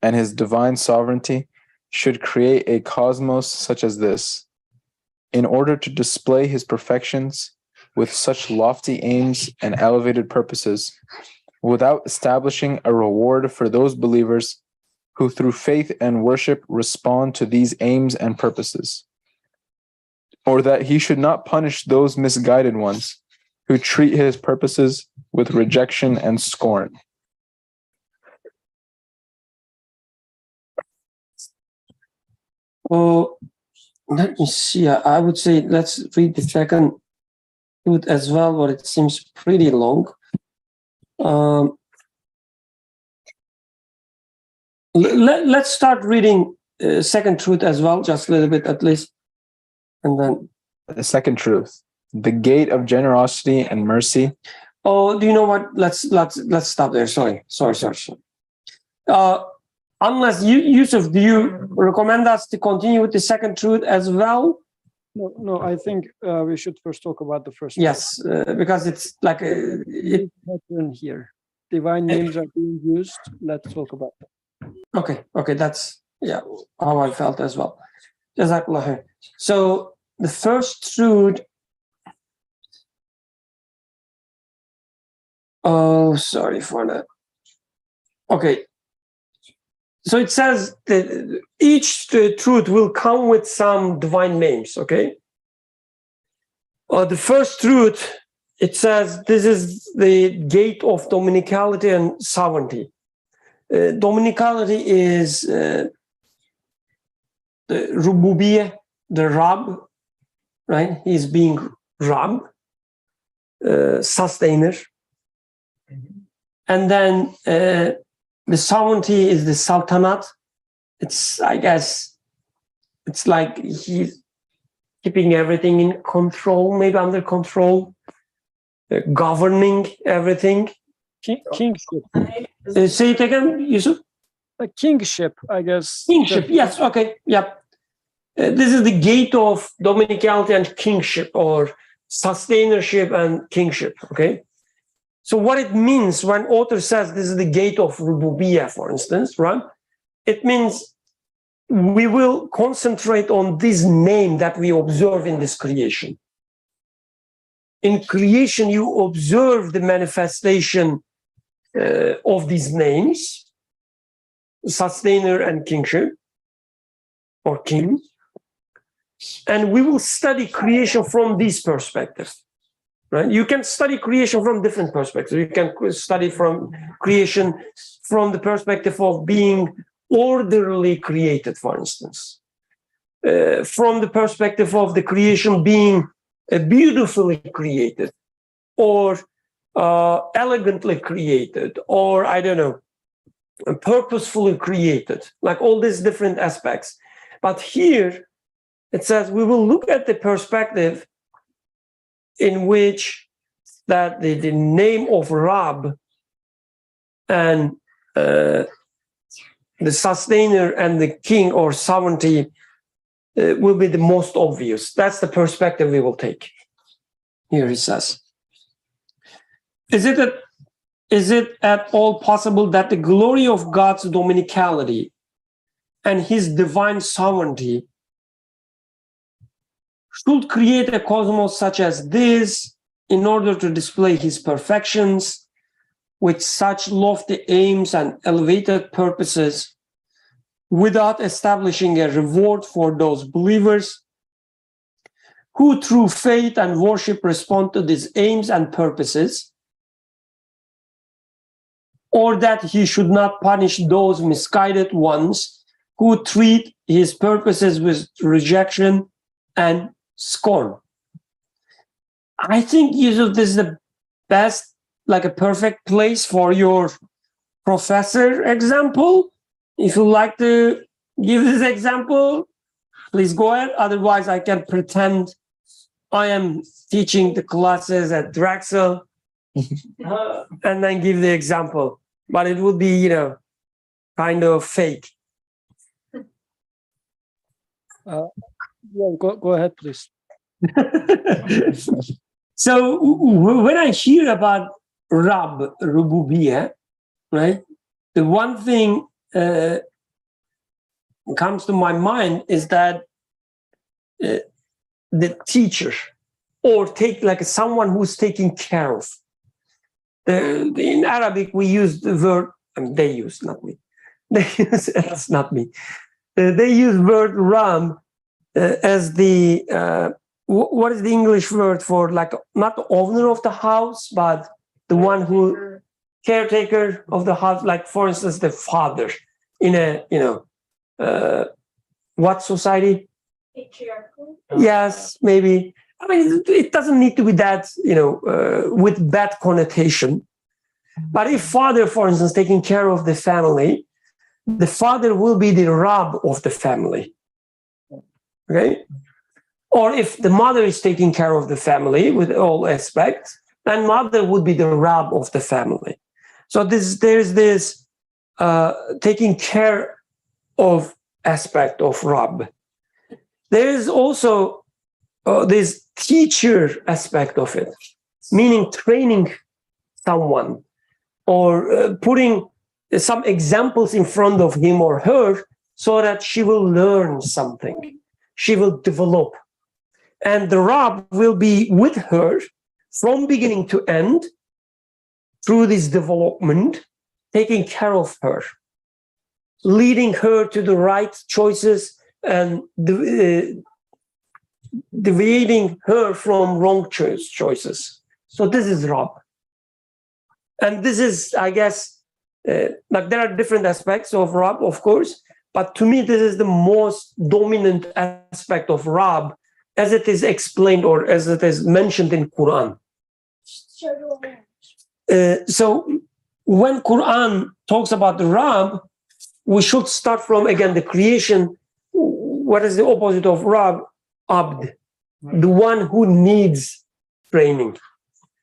and his divine sovereignty should create a cosmos such as this, in order to display his perfections with such lofty aims and elevated purposes, without establishing a reward for those believers who through faith and worship respond to these aims and purposes? Or that he should not punish those misguided ones who treat his purposes with rejection and scorn? Oh, let me see. I would say let's read the second truth as well, but it seems pretty long. Let's start reading second truth as well, just a little bit at least, and then The second truth, the gate of generosity and mercy. Oh, do you know what? Let's stop there. Sorry. Unless Yusuf, do you recommend us to continue with the second truth as well? No, I think we should first talk about the first. Yes, because it's like it. Pattern here. Divine names are being used. Let's talk about that. Okay, that's how I felt as well. Jazakallah khair. So the first truth. Oh, sorry for that. Okay. So it says that each truth will come with some divine names, okay? The first truth, it says this is the gate of dominicality and sovereignty. Dominicality is the Rububiyah, the Rab, right? He's being Rab, sustainer. And then the sovereignty is the Sultanate. It's, I guess, it's like he's keeping everything in control, maybe under control, governing everything. Kingship. Say it again, Yusuf. A kingship, I guess. Kingship, yes, okay, yep. This is the gate of dominicality and kingship, or sustainership and kingship, okay? So what it means when author says this is the gate of Rububiyah, for instance, right? It means we will concentrate on this name that we observe in this creation. In creation, you observe the manifestation of these names, sustainer and kingship, or king. And we will study creation from this perspective, right? You can study creation from different perspectives. You can study from creation from the perspective of being orderly created, for instance. From the perspective of the creation being beautifully created, or elegantly created, or I don't know, purposefully created, like all these different aspects. But here it says we will look at the perspective in which that the name of Rab and the sustainer and the king or sovereignty will be the most obvious. That's the perspective we will take. Here he says, is it at all possible that the glory of God's dominicality and his divine sovereignty should create a cosmos such as this in order to display his perfections with such lofty aims and elevated purposes without establishing a reward for those believers who through faith and worship respond to these aims and purposes, or that he should not punish those misguided ones who treat his purposes with rejection and scorn. I think, Yusuf, this is the best, like a perfect place for your professor example. If you like to give this example, please go ahead. Otherwise, I can pretend I am teaching the classes at Drexel and then give the example. But it would be, kind of fake. Yeah, go ahead, please. So when I hear about Rububiyah, right, the one thing comes to my mind is that the teacher, or take like someone who's taking care of. In Arabic, we use the word, they use, not me. They use, it's not me. They use word Ram as the, what is the English word for, like, not the owner of the house, but the one who, caretaker of the house, like, for instance, the father in a, what society? Patriarchal. Yes, maybe. I mean, it doesn't need to be that, with bad connotation. But if father, for instance, taking care of the family, the father will be the Rab of the family. Okay? Or if the mother is taking care of the family with all aspects, then mother would be the Rab of the family. So there's this taking care of aspect of Rab. There is also this teacher aspect of it, meaning training someone or putting some examples in front of him or her so that she will learn something. She will develop. And the Rab will be with her from beginning to end through this development, taking care of her. leading her to the right choices and deviating her from wrong choices. So this is Rab. And this is, I guess, like there are different aspects of Rab, of course, but to me, this is the most dominant aspect of Rab as it is explained or as it is mentioned in Quran. So when Quran talks about the Rab, we should start from, again, the creation. What is the opposite of Rab? Abd, the one who needs training,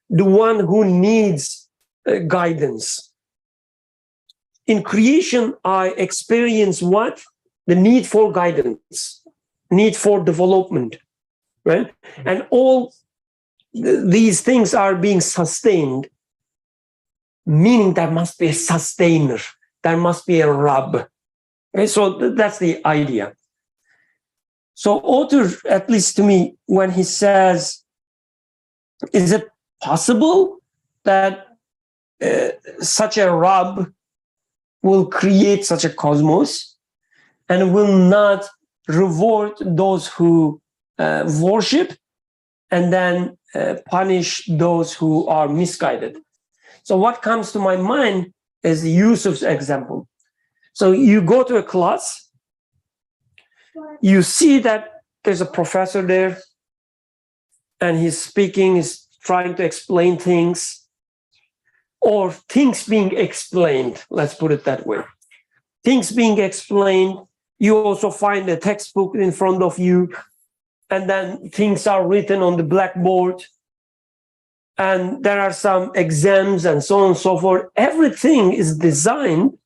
the one who needs guidance. In creation, I experience what? The need for guidance, need for development, right? And all these things are being sustained, meaning there must be a sustainer, there must be a Rab. Okay, so that's the idea. So author, at least to me, when he says, is it possible that such a Rab will create such a cosmos and will not reward those who worship and then punish those who are misguided? So what comes to my mind is Yusuf's example. So you go to a class, you see that there's a professor there and he's speaking, he's trying to explain things, or things being explained, let's put it that way. Things being explained, you also find a textbook in front of you, and then things are written on the blackboard, and there are some exams and so on and so forth. Everything is designed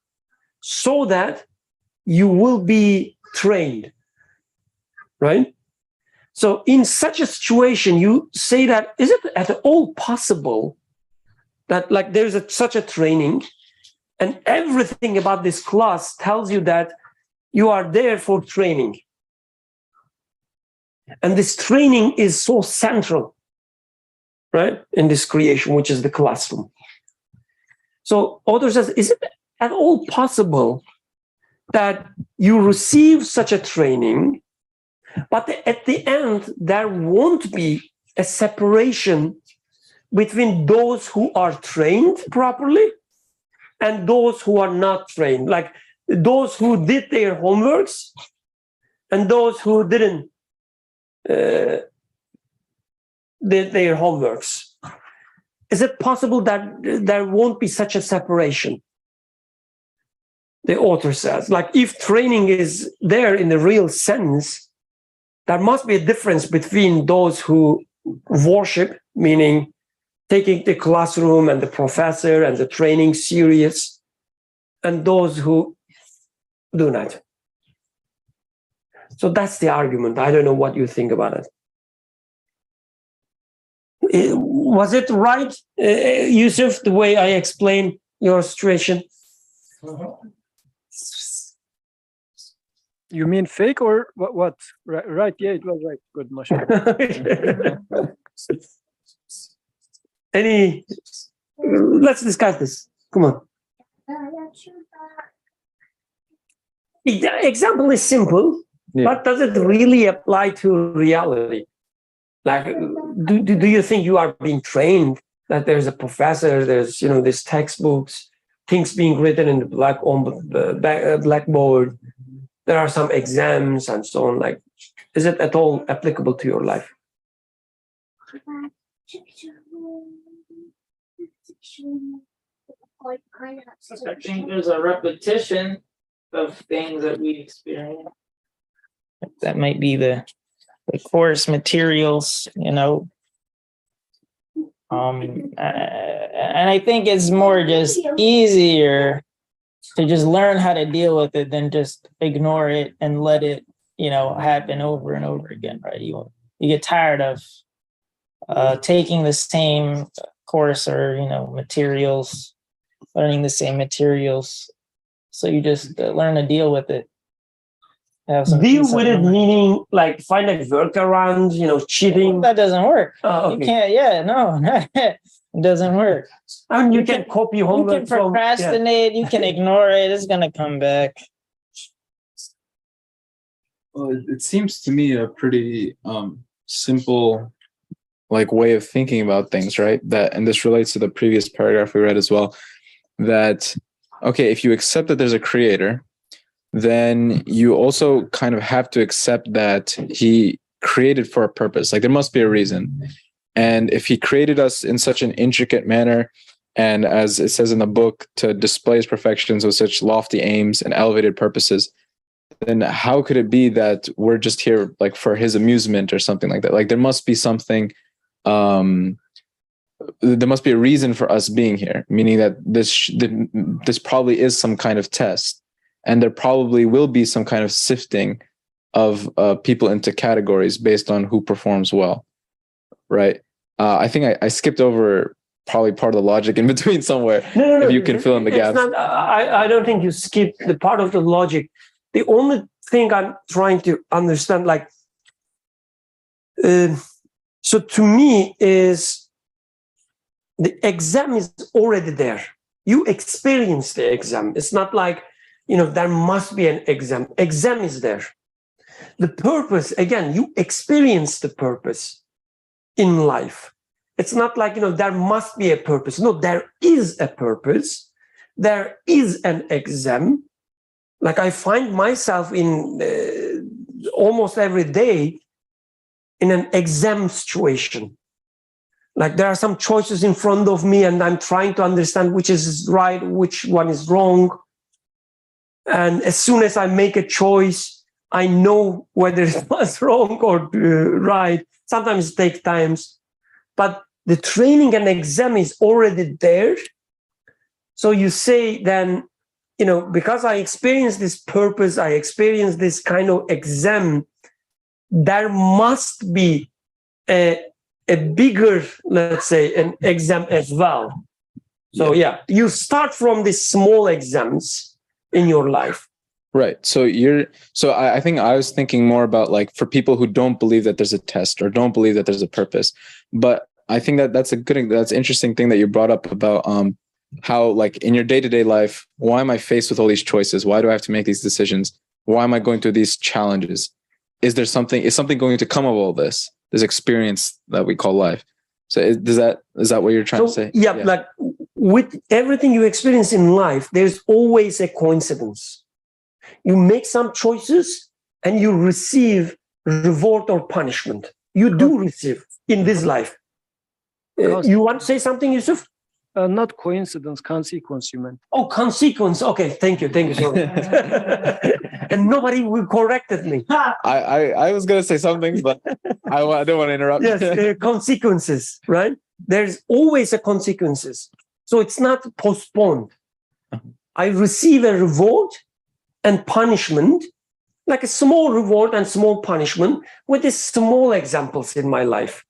so that you will be trained, right? So in such a situation, you say that, is it at all possible that like there's such a training and everything about this class tells you that you are there for training? And this training is so central, right, in this creation, which is the classroom. So author says, is it at all possible that you receive such a training, but at the end, there won't be a separation between those who are trained properly and those who are not trained, like those who did their homeworks and those who didn't did their homeworks? Is it possible that there won't be such a separation? The author says, like if training is there in the real sense, there must be a difference between those who worship, meaning taking the classroom and the professor and the training serious, and those who do not. So that's the argument. I don't know what you think about it. Was it right, Yusuf, the way I explained your situation? You mean fake or what? Right, yeah, it was right. Good, mashallah. Let's discuss this. Come on. The example is simple, but does it really apply to reality? Like, do you think you are being trained, that there's a professor, there's, these textbooks, things being written in the blackboard, there are some exams and so on. Like, is it at all applicable to your life? I think there's a repetition of things that we experience. That might be the course materials, and I think it's more just easier to just learn how to deal with it than just ignore it and let it, happen over and over again, right? You get tired of taking the same course or, materials, learning the same materials. So you just learn to deal with it. Deal with it, meaning like find a workaround, cheating. That doesn't work. Okay. You can't, no, it doesn't work. I mean, you can copy homework. You can procrastinate, you can ignore it, it's going to come back. Well, it seems to me a pretty simple like way of thinking about things, right? That, and this relates to the previous paragraph we read as well, that okay, if you accept that there's a creator, then you also kind of have to accept that he created for a purpose. Like there must be a reason. And if he created us in such an intricate manner, and as it says in the book, to display his perfections with such lofty aims and elevated purposes, then how could it be that we're just here like for his amusement or something like that? Like there must be something, there must be a reason for us being here, meaning that this probably is some kind of test, and there probably will be some kind of sifting of people into categories based on who performs well, right? I think I skipped over probably part of the logic in between somewhere. No. If you can fill in the It's gaps. not, I don't think you skipped the part of the logic. The only thing I'm trying to understand, like, so to me is the exam is already there. You experience the exam. It's not like, there must be an exam. Exam is there. The purpose, again, you experience the purpose in life. It's not like, there must be a purpose. No, there is a purpose. There is an exam. Like I find myself in almost every day in an exam situation. Like there are some choices in front of me and I'm trying to understand which is right, which one is wrong. And as soon as I make a choice, I know whether it was wrong or right. Sometimes it takes time, but the training and exam is already there. So you say then, because I experienced this purpose, I experienced this kind of exam, there must be a bigger, let's say, an exam as well. So yeah, you start from these small exams in your life. Right. So I think I was thinking more about like for people who don't believe that there's a test or don't believe that there's a purpose. But I think that's an interesting thing that you brought up about how like in your day-to-day life, why am I faced with all these choices? Why do I have to make these decisions? Why am I going through these challenges? Is something going to come of all this experience that we call life? So is that what you're trying to say? Yeah, like with everything you experience in life, there's always a coincidence. You make some choices and you receive reward or punishment. You do receive in this life. You want to say something, Yusuf? Not coincidence, consequence, you meant. Oh, consequence. Okay, thank you so much. And nobody corrected me. I was going to say something, but I don't want to interrupt. Yes, consequences, right? There's always a consequences. So it's not postponed. I receive a reward and punishment, like a small reward and small punishment with these small examples in my life.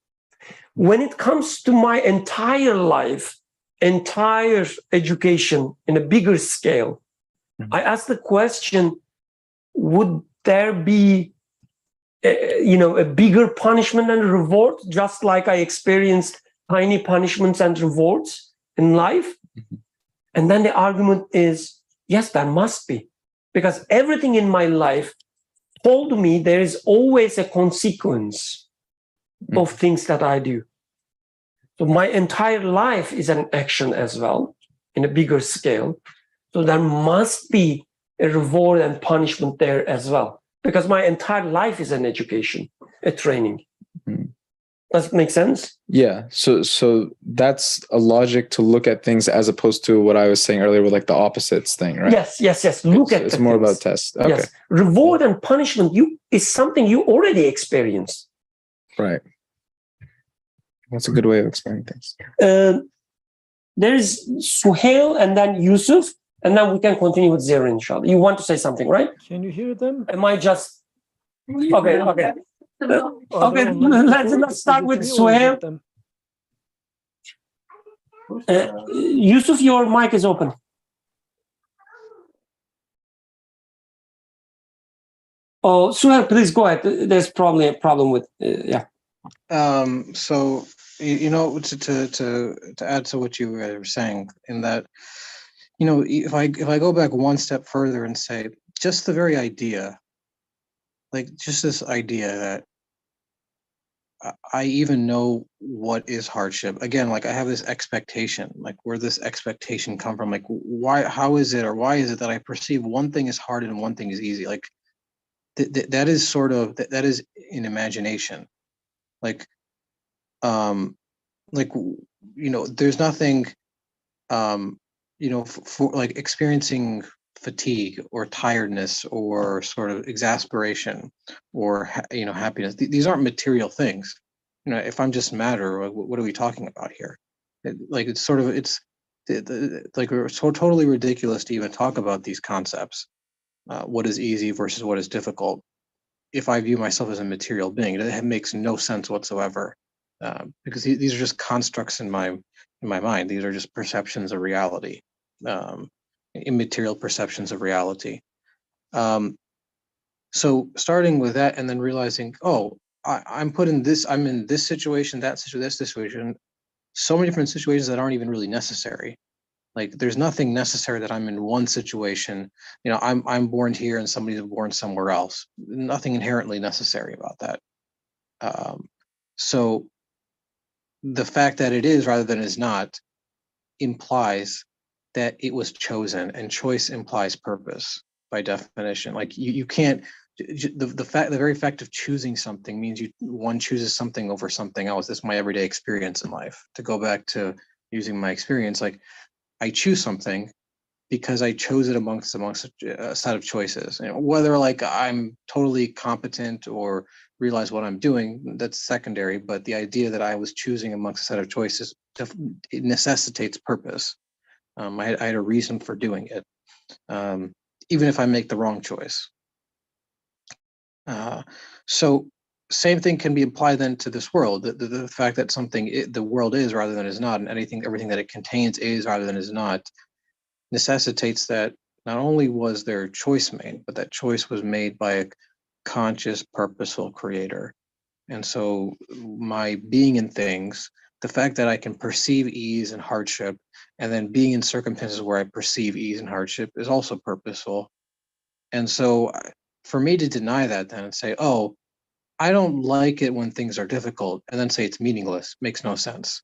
When it comes to my entire life, entire education in a bigger scale, I ask the question, would there be a bigger punishment and reward, just like I experienced tiny punishments and rewards in life? And then the argument is, yes, there must be, because everything in my life told me there is always a consequence of things that I do. So my entire life is an action as well in a bigger scale. So there must be a reward and punishment there as well, because my entire life is an education, a training. Does it make sense? Yeah. So that's a logic to look at things as opposed to what I was saying earlier with like the opposites thing, right? Yes. Look at it's more things. about tests. Okay. Yes. Reward and punishment is something you already experienced. Right. That's a good way of explaining things. There is Suhail and then Yusuf, and then we can continue with Zero, inshallah. You want to say something, right? Can you hear them? Am I just... Okay. Okay, let's start with Suhail. Yusuf, your mic is open. Oh, Suhail, please go ahead. There's probably a problem with, So to add to what you were saying, in that, if I go back one step further and say just the very idea like just this idea that I even know what is hardship. Again, like I have this expectation, like where this expectation come from, like why, how is it, or why is it that I perceive one thing is hard and one thing is easy? Like that is sort of, that is in imagination. Like, like, there's nothing, for like experiencing fatigue or tiredness or sort of exasperation or happiness. These aren't material things. If I'm just matter, what are we talking about here? Like it's sort of, it's like it's so totally ridiculous to even talk about these concepts. What is easy versus what is difficult? If I view myself as a material being, it makes no sense whatsoever, because these are just constructs in my mind. These are just perceptions of reality, immaterial perceptions of reality. So starting with that, and then realizing, oh, I'm in this situation, that situation, this situation, so many different situations that aren't even really necessary. Like there's nothing necessary that I'm in one situation. I'm born here and somebody's born somewhere else. Nothing inherently necessary about that. So the fact that it is rather than is not implies that it was chosen, and choice implies purpose by definition. Like you can't, the very fact of choosing something means one chooses something over something else. That's my everyday experience in life. To go back to using my experience, like I choose something because I chose it amongst a set of choices. Whether like I'm totally competent or realize what I'm doing, that's secondary. But the idea that I was choosing amongst a set of choices, it necessitates purpose. I had a reason for doing it, even if I make the wrong choice. So same thing can be applied then to this world. The fact that the world is rather than is not, and everything that it contains is rather than is not, necessitates that not only was there a choice made, but that choice was made by a conscious, purposeful creator. And so my being in things, the fact that I can perceive ease and hardship, and then being in circumstances where I perceive ease and hardship is also purposeful. And so for me to deny that then and say, oh, I don't like it when things are difficult, and then say it's meaningless, makes no sense.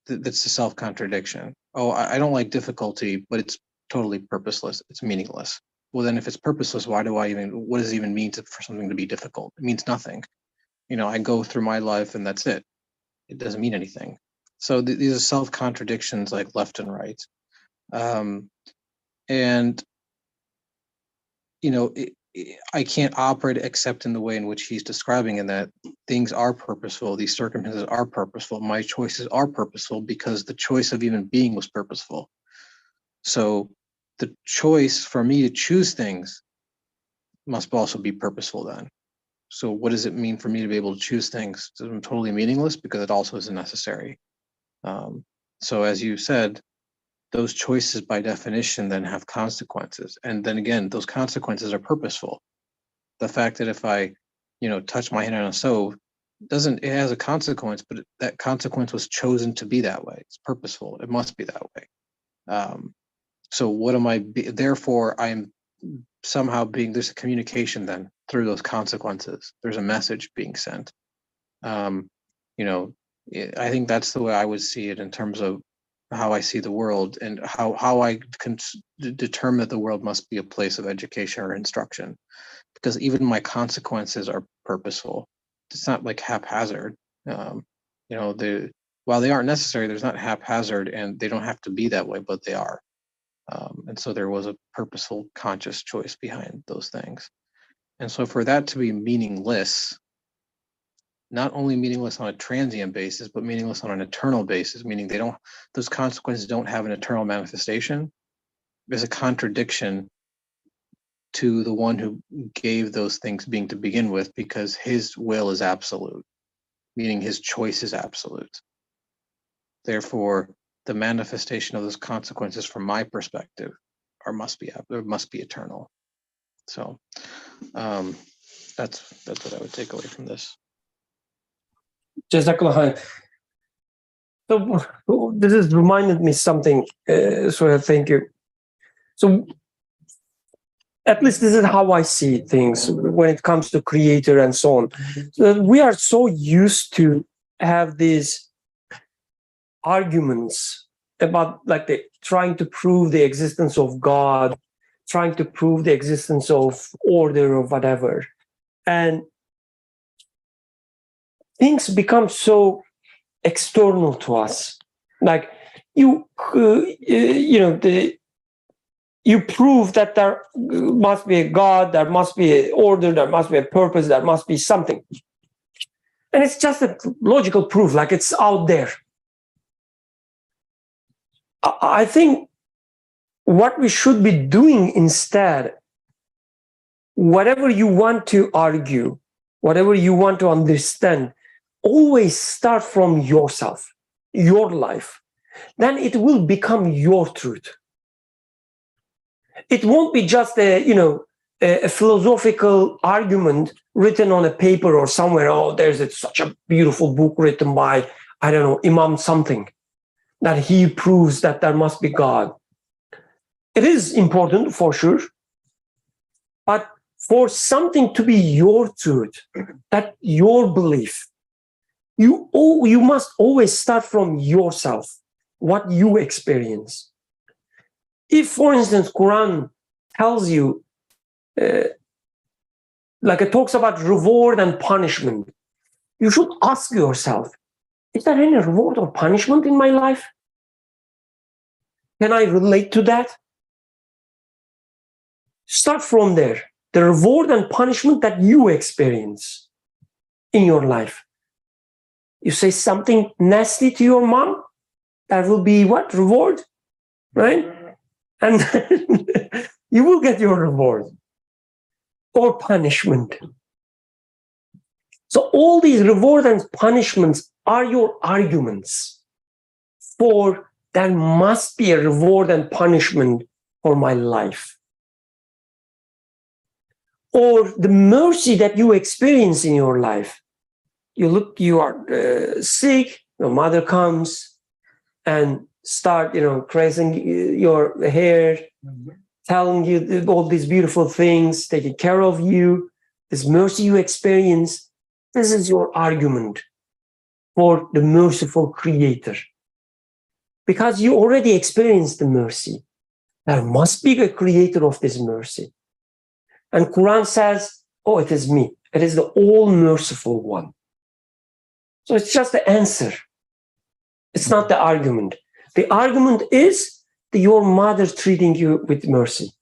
That's a self-contradiction. Oh, I don't like difficulty, but it's totally purposeless. It's meaningless. Well, then if it's purposeless, what does it even mean for something to be difficult? It means nothing. I go through my life and that's it. It doesn't mean anything. So these are self-contradictions like left and right. And, I can't operate except in the way in which he's describing, in that things are purposeful, these circumstances are purposeful, my choices are purposeful because the choice of even being was purposeful. So the choice for me to choose things must also be purposeful then. So what does it mean for me to be able to choose things? It's totally meaningless because it also isn't necessary. So as you said, those choices by definition then have consequences. And then again, those consequences are purposeful. The fact that if I, touch my hand on a stove, it has a consequence, but that consequence was chosen to be that way. It's purposeful. It must be that way. So what am I, therefore I am somehow there's a communication then through those consequences. There's a message being sent. I think that's the way I would see it in terms of how I see the world, and how I can determine that the world must be a place of education or instruction, because even my consequences are purposeful. It's not like haphazard. While they aren't necessary, there's not haphazard, and they don't have to be that way, but they are. And so there was a purposeful, conscious choice behind those things. And so for that to be meaningless, not only meaningless on a transient basis, but meaningless on an eternal basis, meaning those consequences don't have an eternal manifestation, is a contradiction to the one who gave those things being to begin with, because his will is absolute, meaning his choice is absolute. Therefore, the manifestation of those consequences from my perspective must be eternal. So that's what I would take away from this. Jazakallah khair. So this has reminded me something. So thank you. So At least this is how I see things when it comes to creator and so on. So we are so used to have these arguments about like trying to prove the existence of God, trying to prove the existence of order or whatever. And things become so external to us. Like you prove that there must be a God, there must be an order, there must be a purpose, there must be something. And it's just a logical proof, like it's out there. I think what we should be doing instead, whatever you want to argue, whatever you want to understand, always start from yourself, your life. Then it will become your truth. It won't be just a philosophical argument written on a paper or somewhere. Oh, there's such a beautiful book written by, I don't know, Imam something, that he proves that there must be God. It is important for sure, but for something to be your truth, that your belief, you must always start from yourself, what you experience. If, for instance, Quran tells you, like it talks about reward and punishment, you should ask yourself, is there any reward or punishment in my life? Can I relate to that? Start from there. The reward and punishment that you experience in your life. You say something nasty to your mom, that will be what? Reward, right? And you will get your reward or punishment. So all these reward and punishments are your arguments for there must be a reward and punishment for my life. Or the mercy that you experience in your life. You are sick, your mother comes and start, caressing your hair, telling you all these beautiful things, taking care of you, this mercy you experience. This is your argument for the merciful creator. Because you already experienced the mercy. There must be a creator of this mercy. And Quran says, oh, it is me. It is the all-merciful one. So it's just the answer. It's not the argument. The argument is your mother treating you with mercy.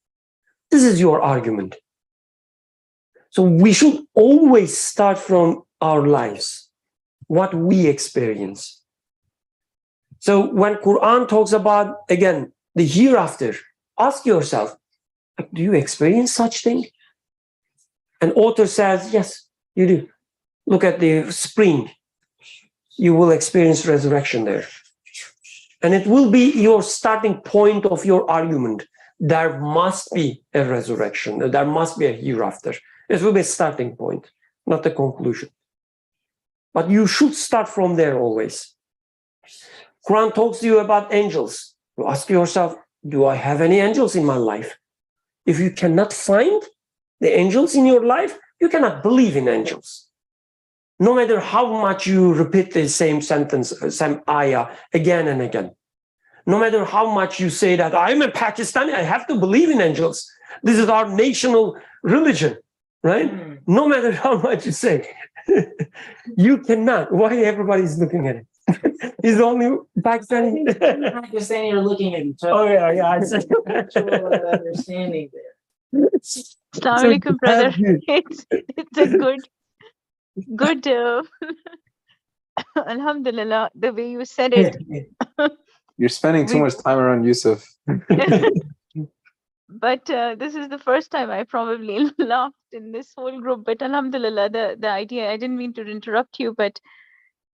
This is your argument. So we should always start from our lives, what we experience. So when Quran talks about, again, the hereafter, ask yourself, do you experience such thing? An author says, yes, you do. Look at the spring. You will experience resurrection there. And it will be your starting point of your argument. There must be a resurrection. There must be a hereafter. It will be a starting point, not a conclusion. But you should start from there always. Quran talks to you about angels. You ask yourself, do I have any angels in my life? If you cannot find the angels in your life, you cannot believe in angels. No matter how much you repeat the same sentence, same ayah again and again. No matter how much you say that I'm a Pakistani, I have to believe in angels. This is our national religion, right? No matter how much you say, you cannot. Why everybody's looking at it? Is only Pakistani. Pakistani are looking at each other. Oh yeah. I said. Understanding there. Assalamu alaikum, brother. It's a good alhamdulillah, the way you said it. You're spending too much time around Yusuf. But this is the first time I probably laughed in this whole group. But alhamdulillah, the idea, I didn't mean to interrupt you, but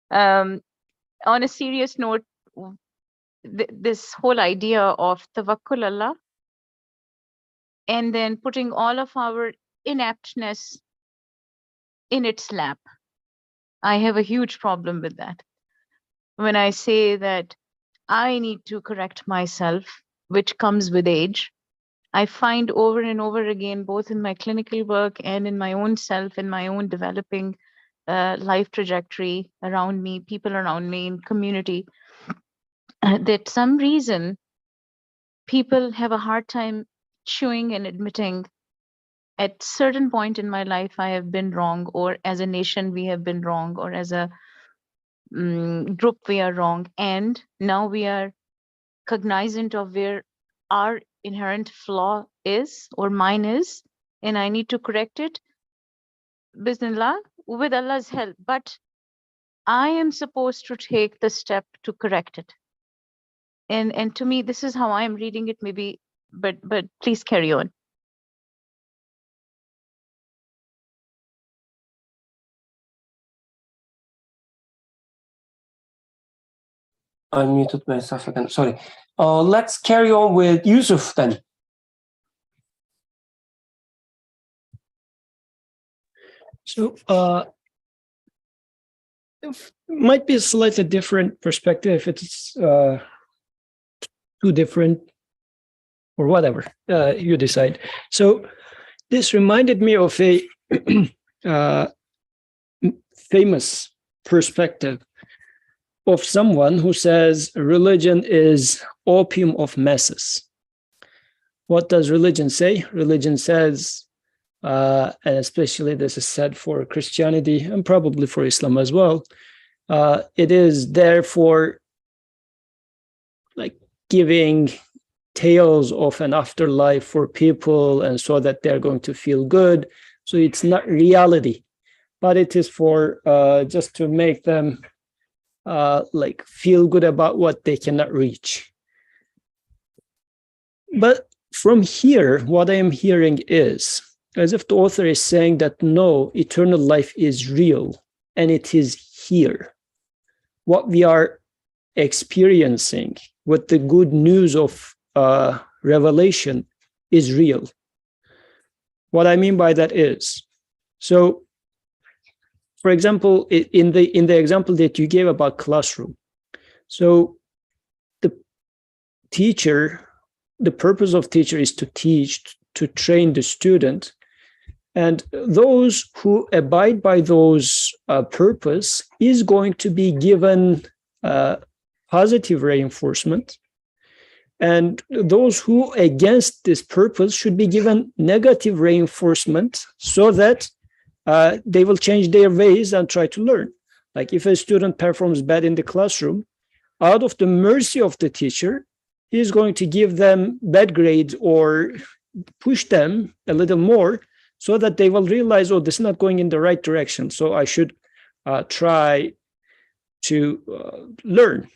on a serious note, this whole idea of tawakkul Allah and then putting all of our inaptness in its lap. I have a huge problem with that. When I say that I need to correct myself, which comes with age, I find over and over again, both in my clinical work and in my own self, in my own developing life trajectory around me, people around me in community, that some reason people have a hard time chewing and admitting at certain point in my life I have been wrong, or as a nation we have been wrong, or as a group we are wrong, and now we are cognizant of where our inherent flaw is or mine is, and I need to correct it. Bismillah, with Allah's help, but I am supposed to take the step to correct it. And to me, this is how I am reading it, maybe, but please carry on. I muted myself again. Sorry. Let's carry on with Yusuf then. So it might be a slightly different perspective if it's too different or whatever, you decide. So this reminded me of a famous perspective of someone who says religion is opium of masses. What does religion say? Religion says, and especially this is said for Christianity and probably for Islam as well, it is therefore like giving tales of an afterlife for people, and so that they're going to feel good. So it's not reality, but it is for just to make them like feel good about what they cannot reach. But from here, what I am hearing is as if the author is saying that no, eternal life is real and it is here. What we are experiencing with the good news of revelation is real. What I mean by that is, so for example, in the example that you gave about classroom, so the teacher, the purpose of teacher is to teach, to train the student, and those who abide by those purpose is going to be given positive reinforcement, and those who against this purpose should be given negative reinforcement so that they will change their ways and try to learn. Like if a student performs bad in the classroom, out of the mercy of the teacher, he is going to give them bad grades or push them a little more so that they will realize, oh, this is not going in the right direction, so I should try to learn.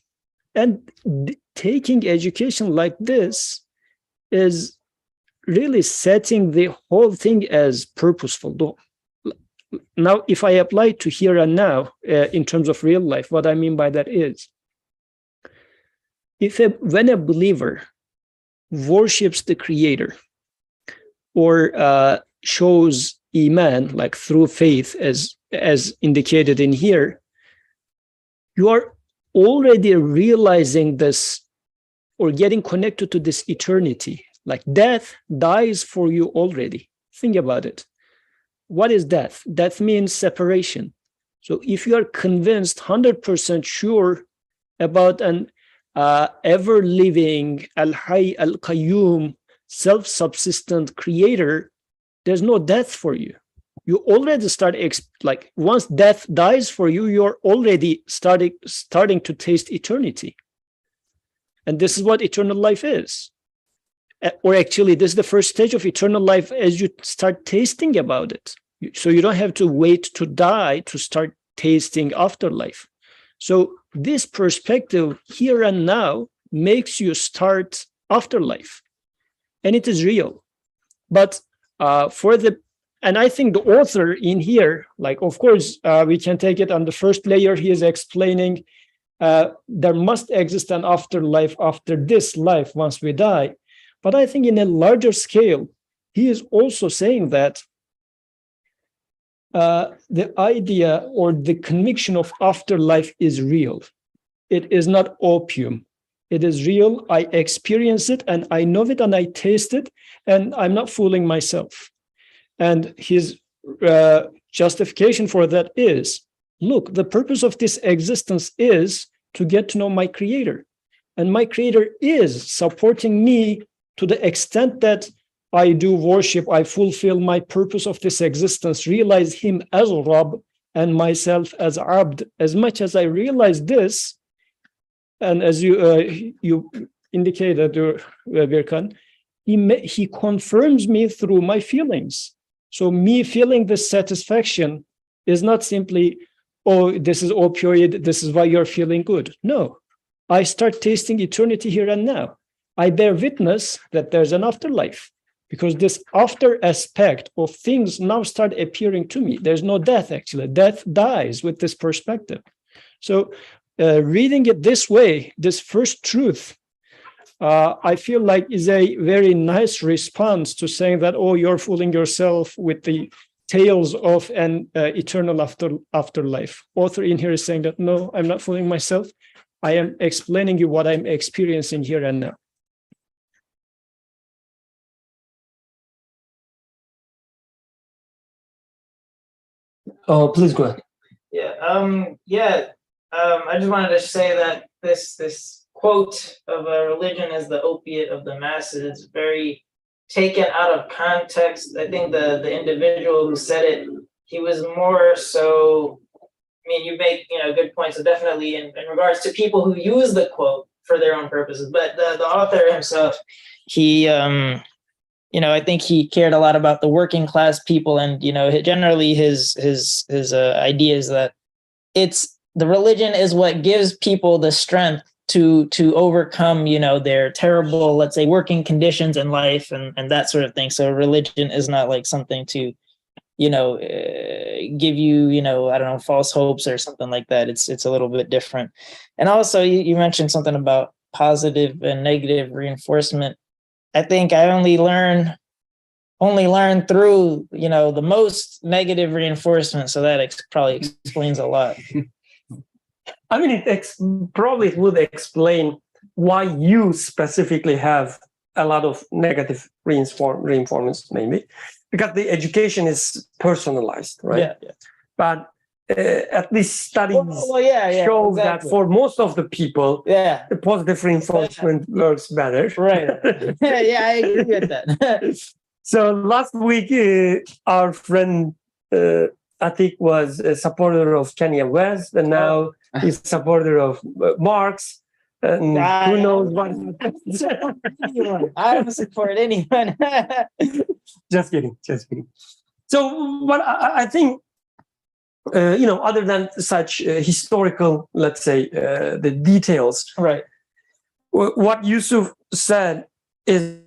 And taking education like this is really setting the whole thing as purposeful. Now, if I apply to here and now in terms of real life, what I mean by that is, when a believer worships the Creator or shows iman, like through faith, as indicated in here, you are already realizing this or getting connected to this eternity. Like death dies for you already. Think about it. What is death? Death means separation. So if you are convinced, 100% sure about an ever-living, al-Hayy, al-Qayyum, self-subsistent creator, there's no death for you. You already start, like once death dies for you, you're already starting to taste eternity. And this is what eternal life is. Or actually, this is the first stage of eternal life as you start tasting about it. So you don't have to wait to die to start tasting afterlife. So this perspective here and now makes you start afterlife. And it is real. But and I think the author in here, like, of course, we can take it on the first layer. He is explaining there must exist an afterlife after this life once we die. But I think in a larger scale, he is also saying that the idea or the conviction of afterlife is real. It is not opium. It is real. I experience it and I know it and I taste it, and I'm not fooling myself. And his justification for that is, look, the purpose of this existence is to get to know my creator. And my creator is supporting me to the extent that I do worship, I fulfill my purpose of this existence, realize him as Rabb and myself as Abd. As much as I realize this, and as you indicated, Birkan, he confirms me through my feelings. So me feeling this satisfaction is not simply, oh, this is opioid, this is why you're feeling good. No, I start tasting eternity here and now. I bear witness that there's an afterlife, because this after aspect of things now start appearing to me. There's no death, actually. Death dies with this perspective. So reading it this way, this first truth, I feel like is a very nice response to saying that, oh, you're fooling yourself with the tales of an eternal afterlife. Author in here is saying that, no, I'm not fooling myself. I am explaining you what I'm experiencing here and now. Oh, please go ahead. I just wanted to say that this quote of a religion is the opiate of the masses is very taken out of context. I think the individual who said it, he was more so, I mean, you make good points, so definitely in regards to people who use the quote for their own purposes, but the author himself, he I think he cared a lot about the working class people, and generally his ideas that it's the religion is what gives people the strength to overcome their terrible, let's say, working conditions in life and that sort of thing. So religion is not like something to give you I don't know, false hopes or something like that. It's a little bit different. And also you mentioned something about positive and negative reinforcement. I think I only learn through the most negative reinforcement, so that probably explains a lot. I mean, probably it would explain why you specifically have a lot of negative reinforcements, maybe because the education is personalized, right? Yeah. But at least studies show exactly. that for most of the people, the positive reinforcement works better. Right. Yeah, I agree with that. So last week, our friend Atik was a supporter of Kanye West, and now he's a supporter of Marx. And who knows what? I don't support anyone. Just kidding. So, what I think, other than such historical, let's say, the details, right? What Yusuf said is,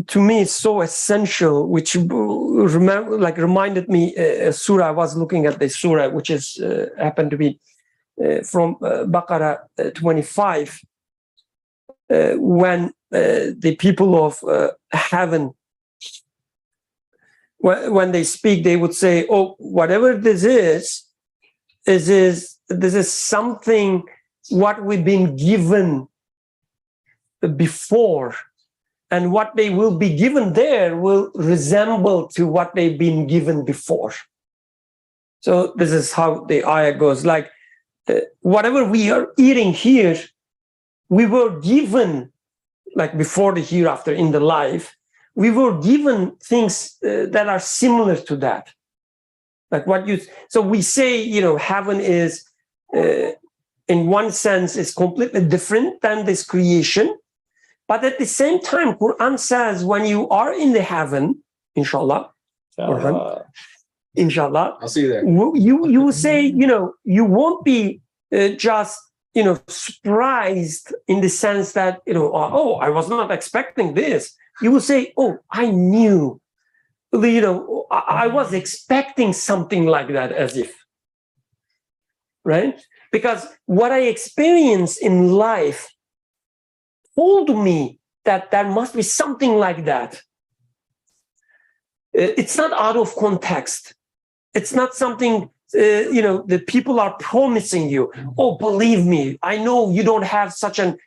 to me, so essential, which reminded me a surah. I was looking at the surah, which is happened to be from Baqarah 25, when the people of heaven, when they speak, they would say, "Oh, whatever this is something what we've been given before, and what they will be given there will resemble to what they've been given before." So this is how the ayah goes. Like whatever we are eating here, we were given, like before the hereafter in the life, we were given things that are similar to that. Like so we say, heaven is, in one sense, is completely different than this creation. But at the same time, Quran says when you are in the heaven, inshallah, inshallah, I'll see you there. You will say, you won't be just, surprised in the sense that, oh, I was not expecting this. You will say, oh, I knew, I was expecting something like that, as if, right? Because what I experience in life told me that there must be something like that. It's not out of context. It's not something, the people are promising you. Oh, believe me, I know you don't have such an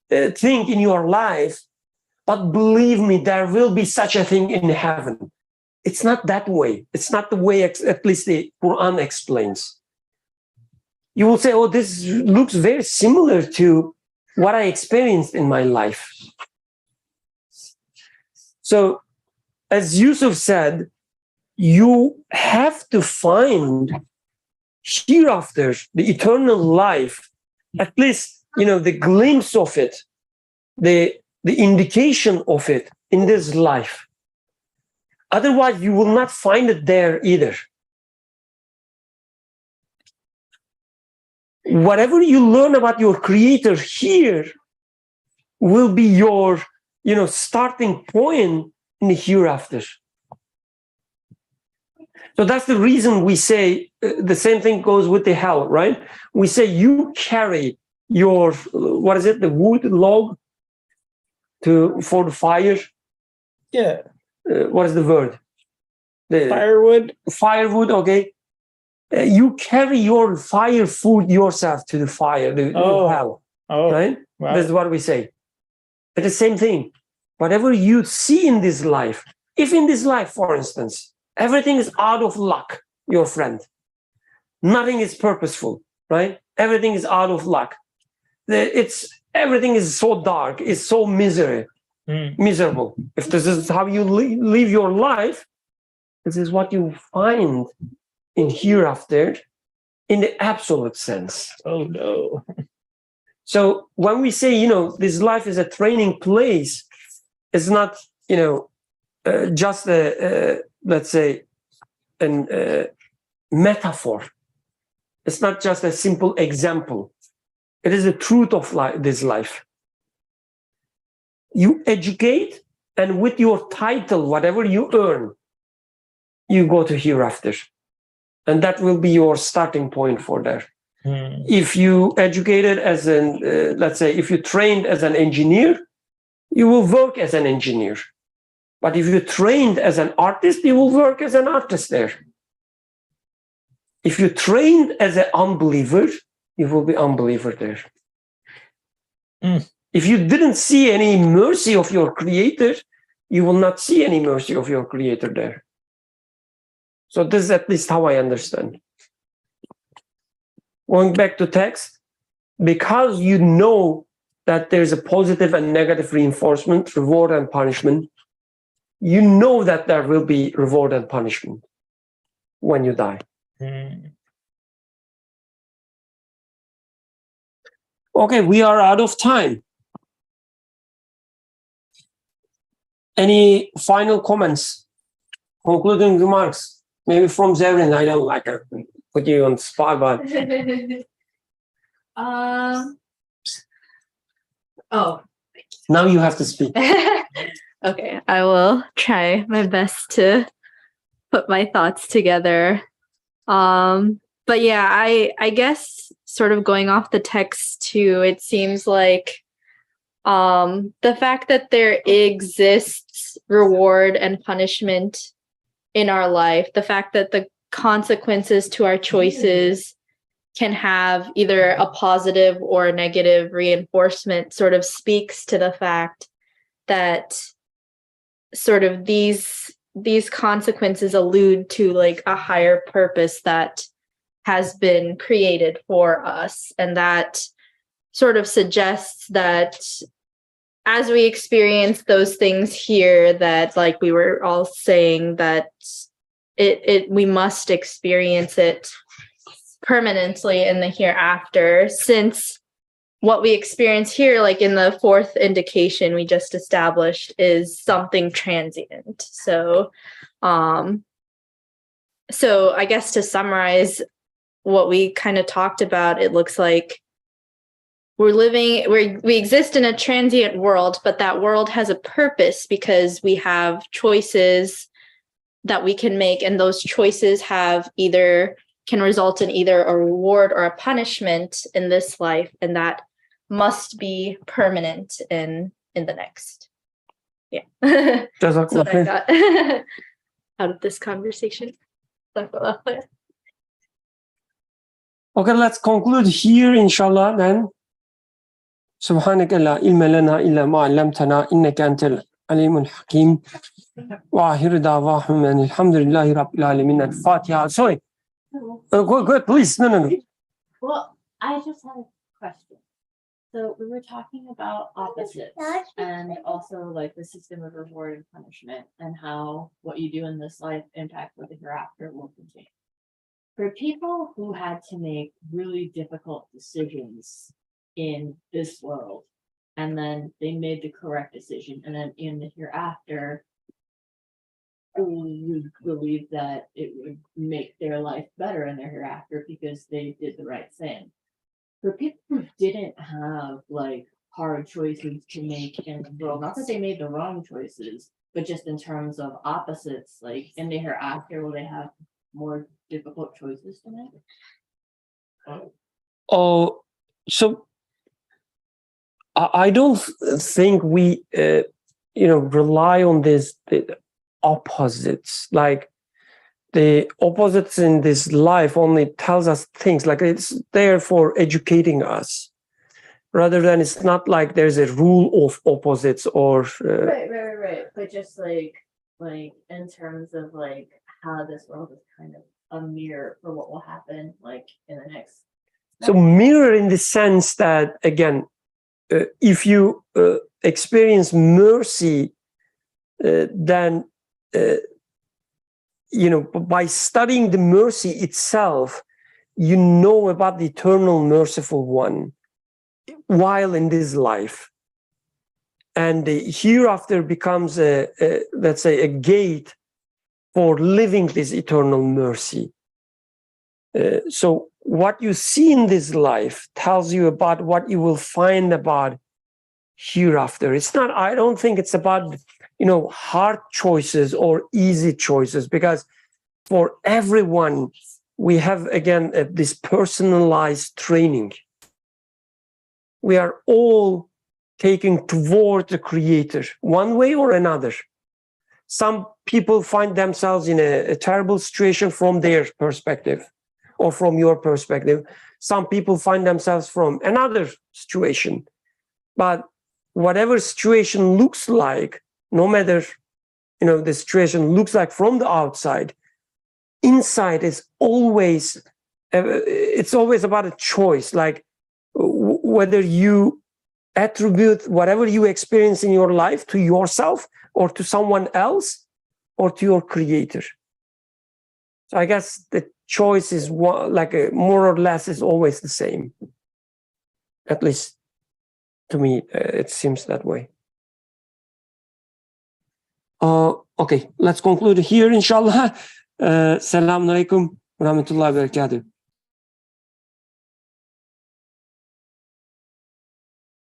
thing in your life, but believe me, there will be such a thing in heaven. It's not that way. It's not the way at least the Quran explains. You will say, oh, this looks very similar to what I experienced in my life. So, as Yusuf said, you have to find hereafter the eternal life, at least, the glimpse of it, the indication of it in this life. Otherwise, you will not find it there either. Whatever you learn about your creator here will be your, starting point in the hereafter. So that's the reason we say the same thing goes with the hell, right? We say you carry your, the wood log for the fire. Yeah. What is the word? The Firewood. Okay. You carry your fire food yourself to the fire, the hell, right? Wow. That's what we say. It's the same thing. Whatever you see in this life, if in this life, for instance, everything is out of luck, your friend, nothing is purposeful, right? Everything is out of luck. Everything is so dark, it's so miserable. If this is how you live your life, this is what you find in hereafter in the absolute sense. Oh no. So when we say, this life is a training place, it's not, just let's say, a metaphor. It's not just a simple example. It is the truth of this life. You educate, and with your title, whatever you earn, you go to hereafter. And that will be your starting point for there. If you educated as let's say, if you trained as an engineer, you will work as an engineer. But if you trained as an artist, you will work as an artist there. If you trained as an unbeliever, you will be unbeliever there. If you didn't see any mercy of your creator, you will not see any mercy of your creator there. So this is at least how I understand. Going back to text, because you know that there's a positive and negative reinforcement, reward and punishment, you know that there will be reward and punishment when you die. Okay, we are out of time. Any final comments, concluding remarks? Maybe from Zerrin. I don't like to put you on the spot, but now you have to speak. Okay, I will try my best to put my thoughts together. But yeah, I guess sort of going off the text too, it seems like the fact that there exists reward and punishment in our life, the fact that the consequences to our choices can have either a positive or a negative reinforcement sort of speaks to the fact that sort of these consequences allude to like a higher purpose that has been created for us, and that sort of suggests that as we experience those things here, that like we were all saying, that we must experience it permanently in the hereafter, since what we experience here, like in the fourth indication we just established, is something transient. So I guess to summarize what we kind of talked about, it looks like we exist in a transient world, but that world has a purpose because we have choices that we can make, and those choices can result in either a reward or a punishment in this life, and that must be permanent in the next. Yeah. That's what I got out of this conversation. Okay, let's conclude here, inshallah, then. سبحانك لا علم لنا إلا ما علمتنا إنك أنت العليم الحكيم وآخر دعواهم أن الحمد لله رب العالمين. الفاتحة. Sorry. Go ahead, please. No. Well, I just had a question. So we were talking about opposites and also like the system of reward and punishment and how what you do in this life impacts what the hereafter will continue. For people who had to make really difficult decisions in this world, and then they made the correct decision, and then in the hereafter, would believe that it would make their life better in their hereafter because they did the right thing. For people who didn't have like hard choices to make in the world, not that they made the wrong choices, but just in terms of opposites, like in the hereafter, will they have more difficult choices to make? Oh, so I don't think we, rely on the opposites. Like the opposites in this life only tells us things, like it's there for educating us, rather than it's not like there's a rule of opposites or. Right. But just like in terms of like how this world is kind of a mirror for what will happen like in the next. So mirror in the sense that, again, if you experience mercy, then, by studying the mercy itself, you know about the eternal merciful one while in this life. And the hereafter becomes let's say, a gate for living this eternal mercy. So what you see in this life tells you about what you will find about hereafter. It's not, I don't think it's about, hard choices or easy choices, because for everyone, we have, again, this personalized training. We are all taking toward the Creator, one way or another. Some people find themselves in a terrible situation from their perspective, or from your perspective. Some people find themselves from another situation. But whatever situation looks like, no matter, the situation looks like from the outside, inside is always, it's always about a choice, like whether you attribute whatever you experience in your life to yourself or to someone else or to your Creator. So I guess the choice is more or less is always the same. At least to me, it seems that way. Okay, let's conclude here, inshallah. Selamun alaikum wa rahmatullahi wa barakatuh.